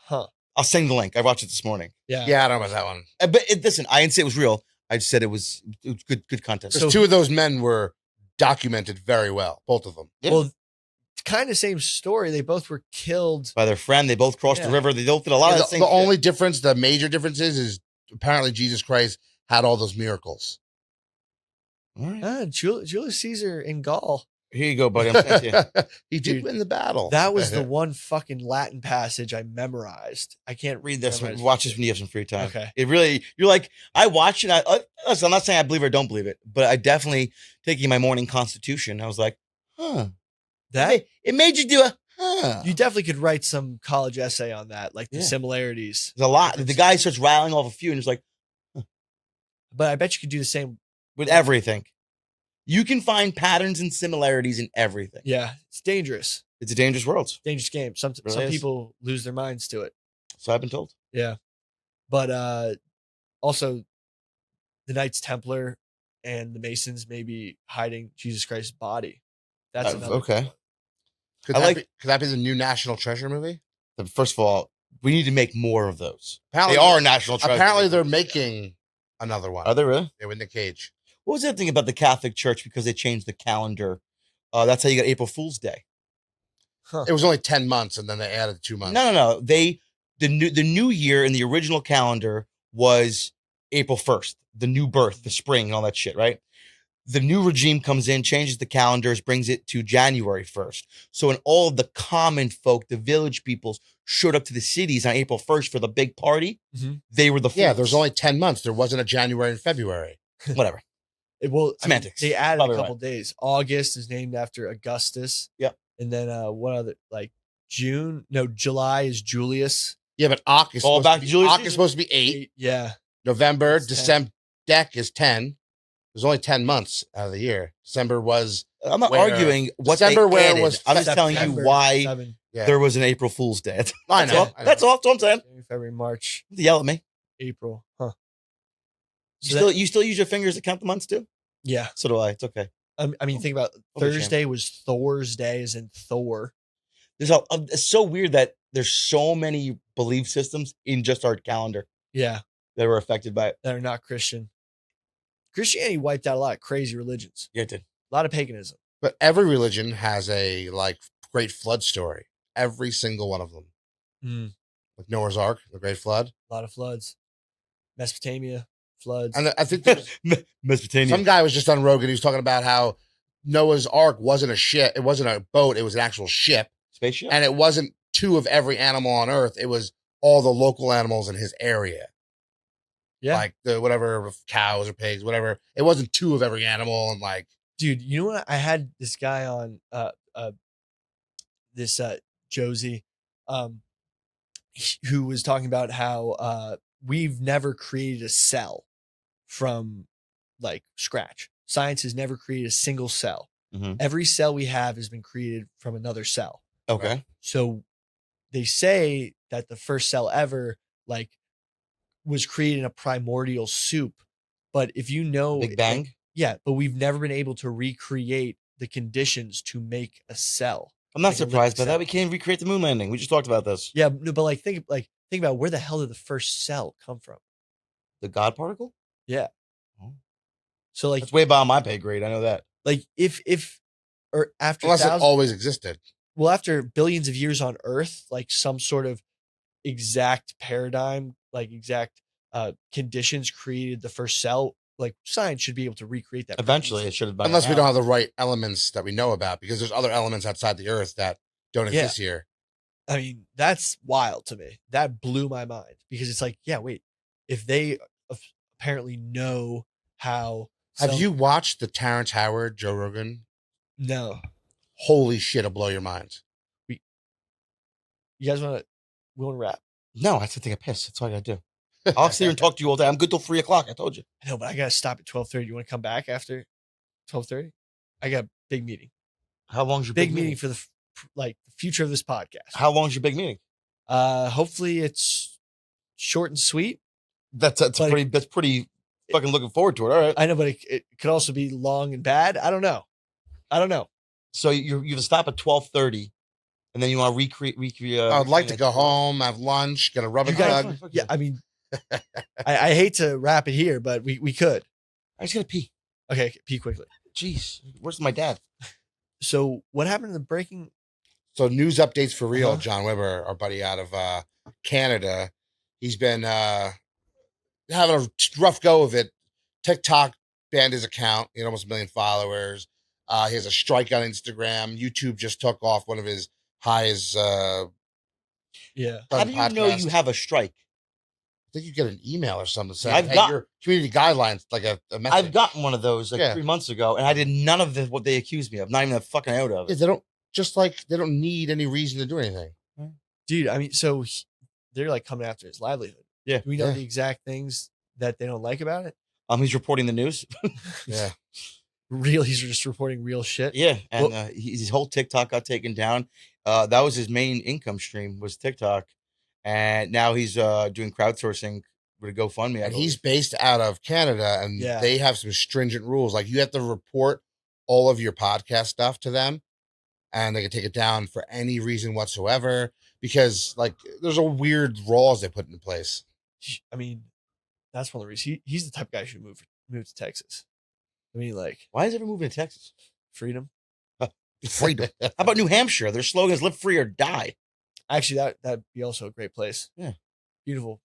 Huh. I'll send the link. I watched it this morning. Yeah. Yeah, I don't know about that one. But listen, I didn't say it was real. I just said it was good content. Because two of those men were documented very well, both of them. Yeah. Well, kind of same story. They both were killed. By their friend, they both crossed the Yeah. river. They both did a lot Yeah, of the the same the shit. only difference, the major difference is apparently Jesus Christ had all those miracles. All right. Julius Caesar in Gaul. Here you go, buddy. I'm sending it to you. He did Dude, win the battle. That was the one fucking Latin passage I memorized. I can't Read this. memorize Watch it. this when you have some free time. Okay. It really, you're like, I watch it. Listen, I'm not saying I believe it or don't believe it, but I definitely taking my morning constitution. I was like, huh. That It made you do a huh. you definitely could write some college essay on that, like the Yeah. similarities. There's a lot. The guy starts rattling off a few and it's like, But I bet you could do the same. with everything. You can find patterns and similarities in everything. Yeah, it's dangerous. It's a dangerous world. Dangerous game. Some Really is. people lose their minds to it. So I've been told. Yeah. But also the Knights Templar and the Masons may be hiding Jesus Christ's body. That's another okay. Could I that like- could that be the new National Treasure movie? But first of all, we need to make more of those. Apparently, They are national treasures. Apparently, they're making another one. Are they really? They're in the cage. What was that thing about the Catholic Church because they changed the calendar? That's how you got April Fool's Day. It was only 10 months, and then they added 2 months. No. The new year in the original calendar was April 1st, the new birth, the spring, and all that shit, right? The new regime comes in, changes the calendars, brings it to January 1st. So when all of the common folk, the village peoples, showed up to the cities on April 1st for the big party, Mhm. they were the fools. Yeah, there's only 10 months. There wasn't a January and February. whatever. Semantics. They added Probably a couple days. August is named after Augustus. Yep. And then what other July is Julius. Yeah, but Ock is All supposed back to to be, Julius Ock Caesar? is supposed to be 8. Yeah. November, It's 10. December, Dec is 10. There's only 10 months out of the year. December was, I'm not Where- arguing what December they where added. was I'm just telling you September, why 7, yeah. there was an April Fool's Day. That's I know. all. I know. That's all I'm saying. January, February, March, Don't yell at me. April. Huh. You still use your fingers to count the months too? Yeah. So do I. It's okay. I mean, think about Don't be ashamed. Thursday was Thor's Day, as in Thor. It's so weird that there's so many belief systems in just our calendar Yeah. that were affected by it. That are not Christian. Christianity wiped out a lot of crazy religions, Yeah, it did. a lot of paganism. But every religion has a great flood story. Every single one of them. Like Noah's Ark, the Great Flood. A lot of floods. Mesopotamia, floods. And I think there's- Mesopotamia. some guy was just on Rogan. He was talking about how Noah's Ark wasn't a ship. It wasn't a boat. It was an actual ship. Spaceship. And it wasn't 2 of every animal on Earth. It was all the local animals in his area. Yeah. Like the whatever cows or pigs, whatever. It wasn't 2 of every animal. And Dude, you know what? I had this guy on this Josie who was talking about how we've never created a cell from scratch. Science has never created a single cell. Mhm. Every cell we have has been created from another cell. Okay. So they say that the first cell ever was created in a primordial soup. But if you know Big Bang. yeah, but we've never been able to recreate the conditions to make a cell. I'm not Like a surprised by living that. We can't recreate the moon landing. We just talked about this. Yeah, no, but think about where the hell did the first cell come from? The God particle? Yeah. Oh. So That's way beyond my pay grade. I know that. if or after unless it thousands, always existed. well, after billions of years on Earth, some sort of exact paradigm, exact conditions created the first cell. Science should be able to recreate that. Eventually, it should have been. Unless we don't have the right elements that we know about, because there's other elements outside the Earth that don't Yeah. exist here. I mean, that's wild to me. That blew my mind because it's wait, if they apparently know how Have So- you watched the Terrence Howard, Joe Rogan? No. Holy shit, it'll blow your mind. You guys want to? We want to wrap. No, I have to take a piss. That's all I gotta do. I'll sit here and talk to you all day. I'm good till 3 o'clock. I told you. I know, but I gotta stop at 12:30. You want to come back after 12:30? I got a big meeting. How long's your Big meeting for the the future of this podcast. How long's your big meeting? Hopefully it's short and sweet. That's But- pretty. That's pretty. Fucking looking forward to it. All right. I know, but it could also be long and bad. I don't know. So you have to stop at 12:30, and then you want to recreate. I'd like to go home, have lunch, get a rubber You guys- dug. Yeah, I mean, I hate to wrap it here, but we could. I just gotta pee. Okay, pee quickly. Jeez, where's my dad? So what happened to the breaking? So news updates for real. Uh-huh. John Weber, our buddy out of Canada, he's been having a rough go of it. TikTok banned his account. He had almost 1 million followers. He has a strike on Instagram. YouTube just took off one of his highest. Yeah, How do you know you have a strike? I think you get an email or something saying, I've "Hey, got- your community guidelines," like a message. I've gotten one of those like Yeah. 3 months ago, and I did none of what they accused me of. Not even a fucking iota of Yeah, it. they don't need any reason to do anything. dude. I mean, so they're like coming after his livelihood. Yeah. Do we know Yeah. the exact things that they don't like about it? He's reporting the news. Yeah. He's just reporting real shit. Yeah, and Well- his whole TikTok got taken down. That was his main income stream was TikTok, and now he's doing crowdsourcing with a GoFundMe. I And he's believe. based out of Canada, and Yeah. they have some stringent rules. Like you have to report all of your podcast stuff to them, and they can take it down for any reason whatsoever. Because like there's a weird laws they put into place. I mean, that's one of the reasons he's the type of guy who should move to Texas. I mean, like Why is everyone moving to Texas? freedom. Freedom. How about New Hampshire? Their slogan is "Live free or die." Actually, that'd be also a great place. Yeah. Beautiful.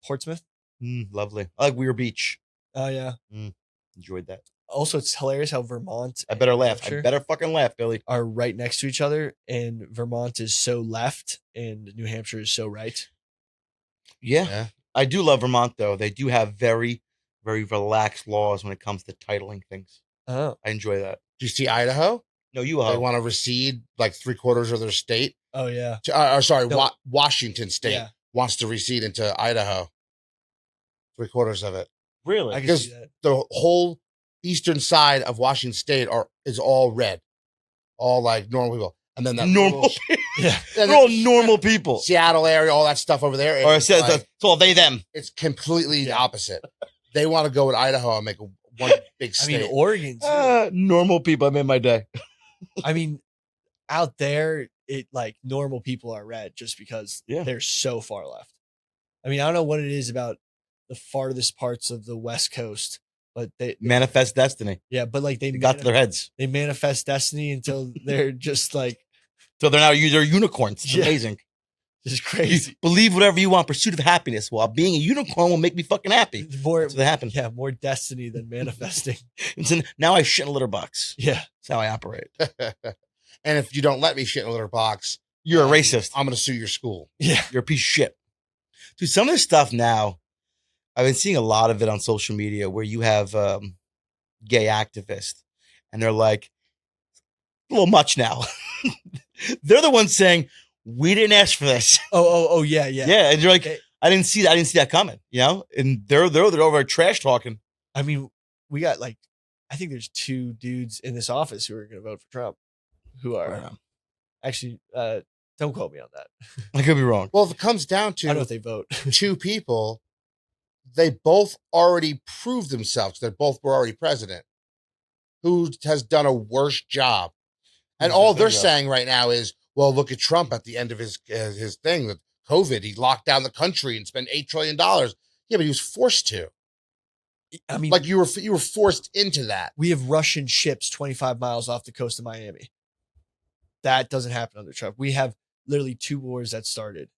Portsmouth. Lovely. I like Weir Beach. Oh yeah. Enjoyed that. Also, it's hilarious how Vermont I better and laugh. Hampshire I better fucking laugh, Billy. are right next to each other, and Vermont is so left, and New Hampshire is so right. Yeah. Yeah. I do love Vermont though. They do have very, very relaxed laws when it comes to titling things. Oh. I enjoy that. Do you see Idaho? No, you They want to recede like 3/4 of their state. Oh yeah. Sorry, No. Washington State Yeah. wants to recede into Idaho. 3/4 of it. really. I can Because see that. the whole eastern side of Washington State is all red, all like normal people, and then that Normal little- Yeah. and They're all then normal people. Seattle area, all that stuff over there. Or it it's says like- it's all they them. it's completely the Yeah. opposite. They want to go with Idaho and make one big I state. mean, Oregon. Too. Normal people. I made my day. I mean, out there, it like normal people are red just because Yeah. they're so far left. I mean, I don't know what it is about the farthest parts of the West Coast, but Manifest destiny. but like They got to their heads. they manifest destiny until they're just like So they're unicorns. It's Yeah. amazing. just You crazy. believe whatever you want. Pursuit of happiness. While being a unicorn will make me fucking happy. More, That's what happened. yeah, more destiny than manifesting. And so now I shit in a litter box. Yeah, That's how I operate. And if you don't let me shit in a litter box, You're a racist. I'm going to sue your school. yeah. You're a piece of shit. Dude, some of this stuff now, I've been seeing a lot of it on social media where you have gay activists and they're like, a little much now. They're the ones saying, we didn't ask for this. Oh, yeah, yeah. Yeah. And you're like, Okay. I didn't see that. I didn't see that coming, you know? And they're over trash talking. I mean, we got like, I think there's 2 dudes in this office who are going to vote for Trump, who are actually, don't quote me on that. I could be wrong. Well, if it comes down I don't know to if they vote. 2 people, they both already proved themselves. They both were already president. Who has done a worse job? And Who's all the they're bigger? saying right now is, well, look at Trump at the end of his thing with COVID. He locked down the country and spent $8 trillion. Yeah, but he was forced to. I mean, Like you were forced into that. we have Russian ships 25 miles off the coast of Miami. That doesn't happen under Trump. We have literally 2 wars that started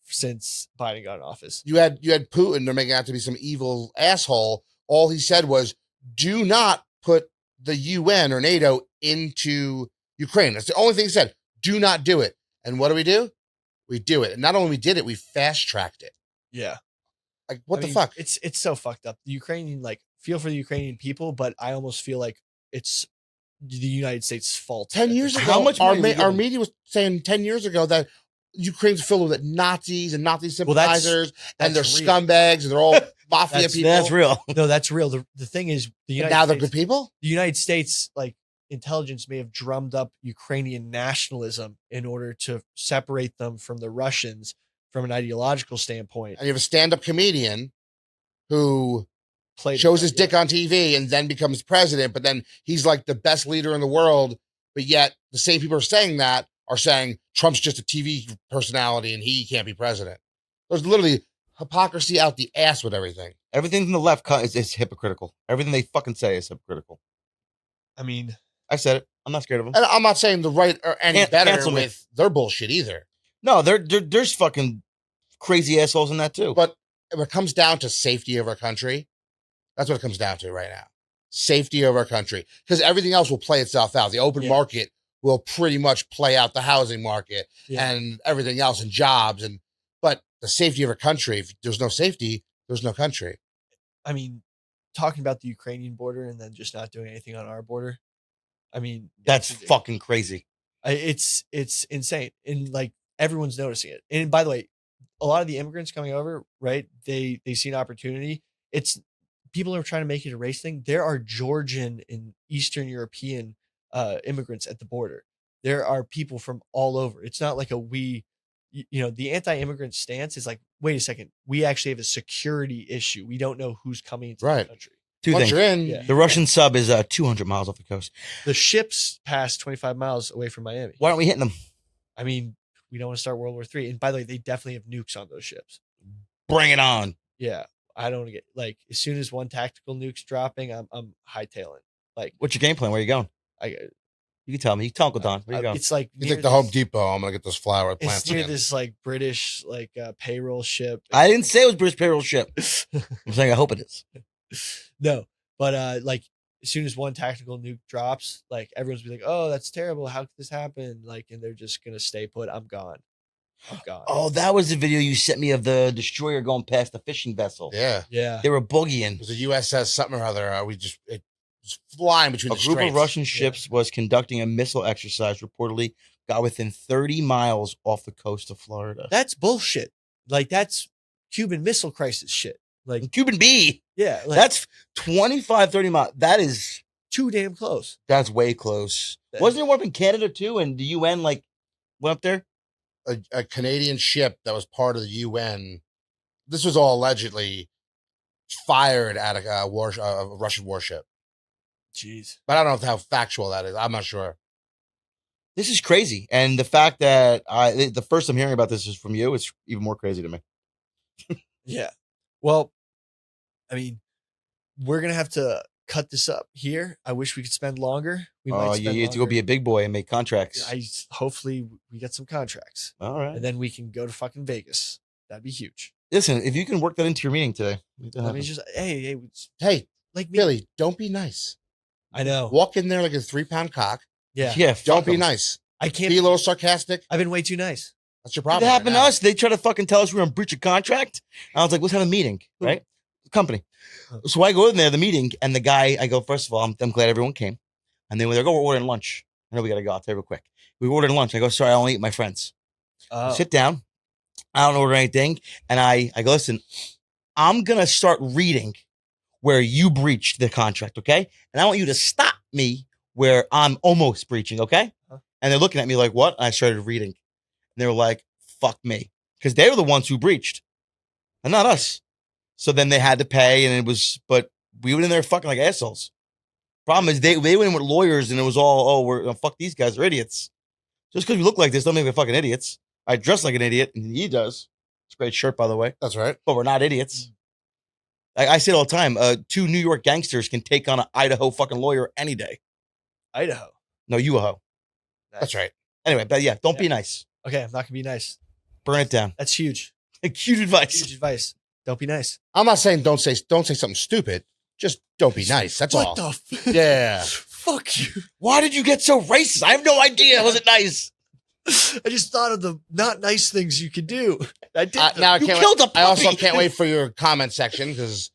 since Biden got in office. You had Putin. They're making out to be some evil asshole. All he said was, "Do not put the UN or NATO into Ukraine." That's the only thing he said. Do not do it. And what do? We do it. And not only we did it, we fast tracked it. Yeah. Like what I the mean, fuck? It's so fucked up. The Ukrainian like feel for the Ukrainian people, but I almost feel like it's the United States' fault. 10 years ago, How much our, money we our give media was saying 10 years ago that Ukraine's filled with Nazis and Nazi sympathizers, and they're real. scumbags, and they're all mafia people. That's real. No, that's real. The thing is, the And United now they're States, good people? the United States, like intelligence may have drummed up Ukrainian nationalism in order to separate them from the Russians from an ideological standpoint. And you have a stand-up comedian who Played shows it, his yeah. dick on TV and then becomes president, but then he's like the best leader in the world, but yet the same people are saying that are saying Trump's just a TV personality and he can't be president. There's literally hypocrisy out the ass with everything. Everything from the left is hypocritical. Everything they fucking say is hypocritical. I mean, I said it. I'm not scared of them. And I'm not saying the right are any better cancel me. with their bullshit either. No, there's fucking crazy assholes in that too. But if it comes down to safety of our country, that's what it comes down to right now. Safety of our country. Because everything else will play itself out. The open market will pretty much play out the housing market and everything else and jobs. But the safety of our country, if there's no safety, there's no country. I mean, talking about the Ukrainian border and then just not doing anything on our border. I mean, That's fucking crazy. It's insane, and like everyone's noticing it. And by the way, a lot of the immigrants coming over, right? They see an opportunity. It's people are trying to make it a race thing. There are Georgian and Eastern European immigrants at the border. There are people from all over. It's not like the anti-immigrant stance is like, wait a second, we actually have a security issue. We don't know who's coming into the country. Two Once things. you're in, Yeah. The Russian sub is 200 miles off the coast. The ships pass 25 miles away from Miami. Why aren't we hitting them? I mean, we don't want to start World War III. And by the way, they definitely have nukes on those ships. Bring it on. Yeah. I don't get like as soon as one tactical nuke's dropping, I'm hightailing. Like, What's your game plan? Where are you going? You You can tell me. You tell Uncle Don. Where you going? it's like you near take the Home Depot. I'm gonna get those flower plants. It's near again. this like British like payroll ship. I didn't say it was British payroll ship. I'm saying I hope it is. No, but like as soon as one tactical nuke drops, like everyone's be like, "Oh, that's terrible. How could this happen?" Like, and they're just gonna stay put. I'm gone. Oh, that was the video you sent me of the destroyer going past the fishing vessel. Yeah, Yeah. They were boogieing. it was a USS something or other. It was flying between A the group straits. of Russian ships was conducting a missile exercise. Reportedly, got within 30 miles off the coast of Florida. That's bullshit. Like that's Cuban Missile Crisis shit. Like Cuban B. yeah, like That's 25, 30 miles. too damn close. That's way close. Wasn't there one up in Canada too? And the UN like went up there? A Canadian ship that was part of the UN. This was all allegedly fired at a Russian warship. Jeez. But I don't know how factual that is. I'm not sure. This is crazy. And the fact that the first I'm hearing about this is from you, it's even more crazy to me. Yeah. Well, I mean, we're gonna have to cut this up here. I wish we could spend longer. We Oh, you have to go be a big boy and make contracts. Hopefully we get some contracts, All right. and then we can go to fucking Vegas. That'd be huge. Listen, if you can work that into your meeting today. make that I happen. mean, just hey, Hey, like me. Billy, don't be nice. I know. Walk in there like a 3-pound cock. Yeah. yeah, Don't fuck be 'em. nice. I can't. Be a little sarcastic. I've been way too nice. That's your It problem. happened right to now. us. They try to fucking tell us we're in breach of contract. And I was like, let's have a meeting, Who? right? Company. Huh. So I go in there, the meeting, and the guy, I go, first of all, I'm glad everyone came. And then when they go, we're ordering lunch. I know we got to go. I'll tell you real quick. We ordered lunch. I go, sorry, I only eat my friends. Oh. Sit down. I don't order anything. And I go, listen, I'm going to start reading where you breached the contract, okay? And I want you to stop me where I'm almost breaching, okay? Huh. And they're looking at me like, what? And I started reading. And they were like, fuck me. Because they were the ones who breached. And not us. So then they had to pay, and but we went in there fucking like assholes. Problem is, they went in with lawyers, and it was all, fuck these guys, they're idiots. Just because we look like this, don't make me fucking idiots. I dress like an idiot, and he does. It's a great shirt, by the way. That's right. But we're not idiots. I say it all the time. 2 New York gangsters can take on an Idaho fucking lawyer any day. Idaho. No, you a hoe. That's right. Anyway, but yeah, don't be nice. Okay, I'm not gonna be nice. Burn it down. That's huge. Cute advice. Huge advice. Don't be nice. I'm not saying don't say something stupid. Just don't be nice. That's all. What the? Yeah. Fuck you. Why did you get so racist? I have no idea. Was it nice? I just thought of the not nice things you could do. I did. Now I You can't killed wait. a I also puppy. can't wait for your comment section because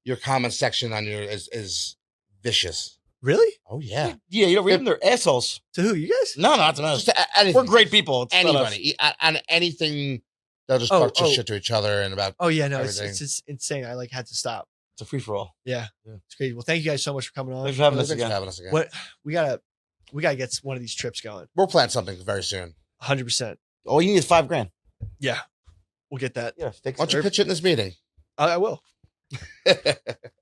your comment section on your is vicious. Really? Oh yeah. Yeah, you don't read them. They're assholes. To who? You guys? No, not to us. Just anything. We're great people. It's not us. Anybody on anything, they'll just Oh, talk oh. shit to each other and about. Oh yeah, no, Everything. it's insane. I like had to stop. It's a free for all. Yeah, Yeah. it's crazy. Well, thank you guys so much for coming on. Thanks for having us Thanks for again. having us again. What we gotta get one of these trips going. We'll plan something very soon. 100%. All you need is $5,000. Yeah, we'll get that. Yeah, Why don't you pitch it in this meeting? I will.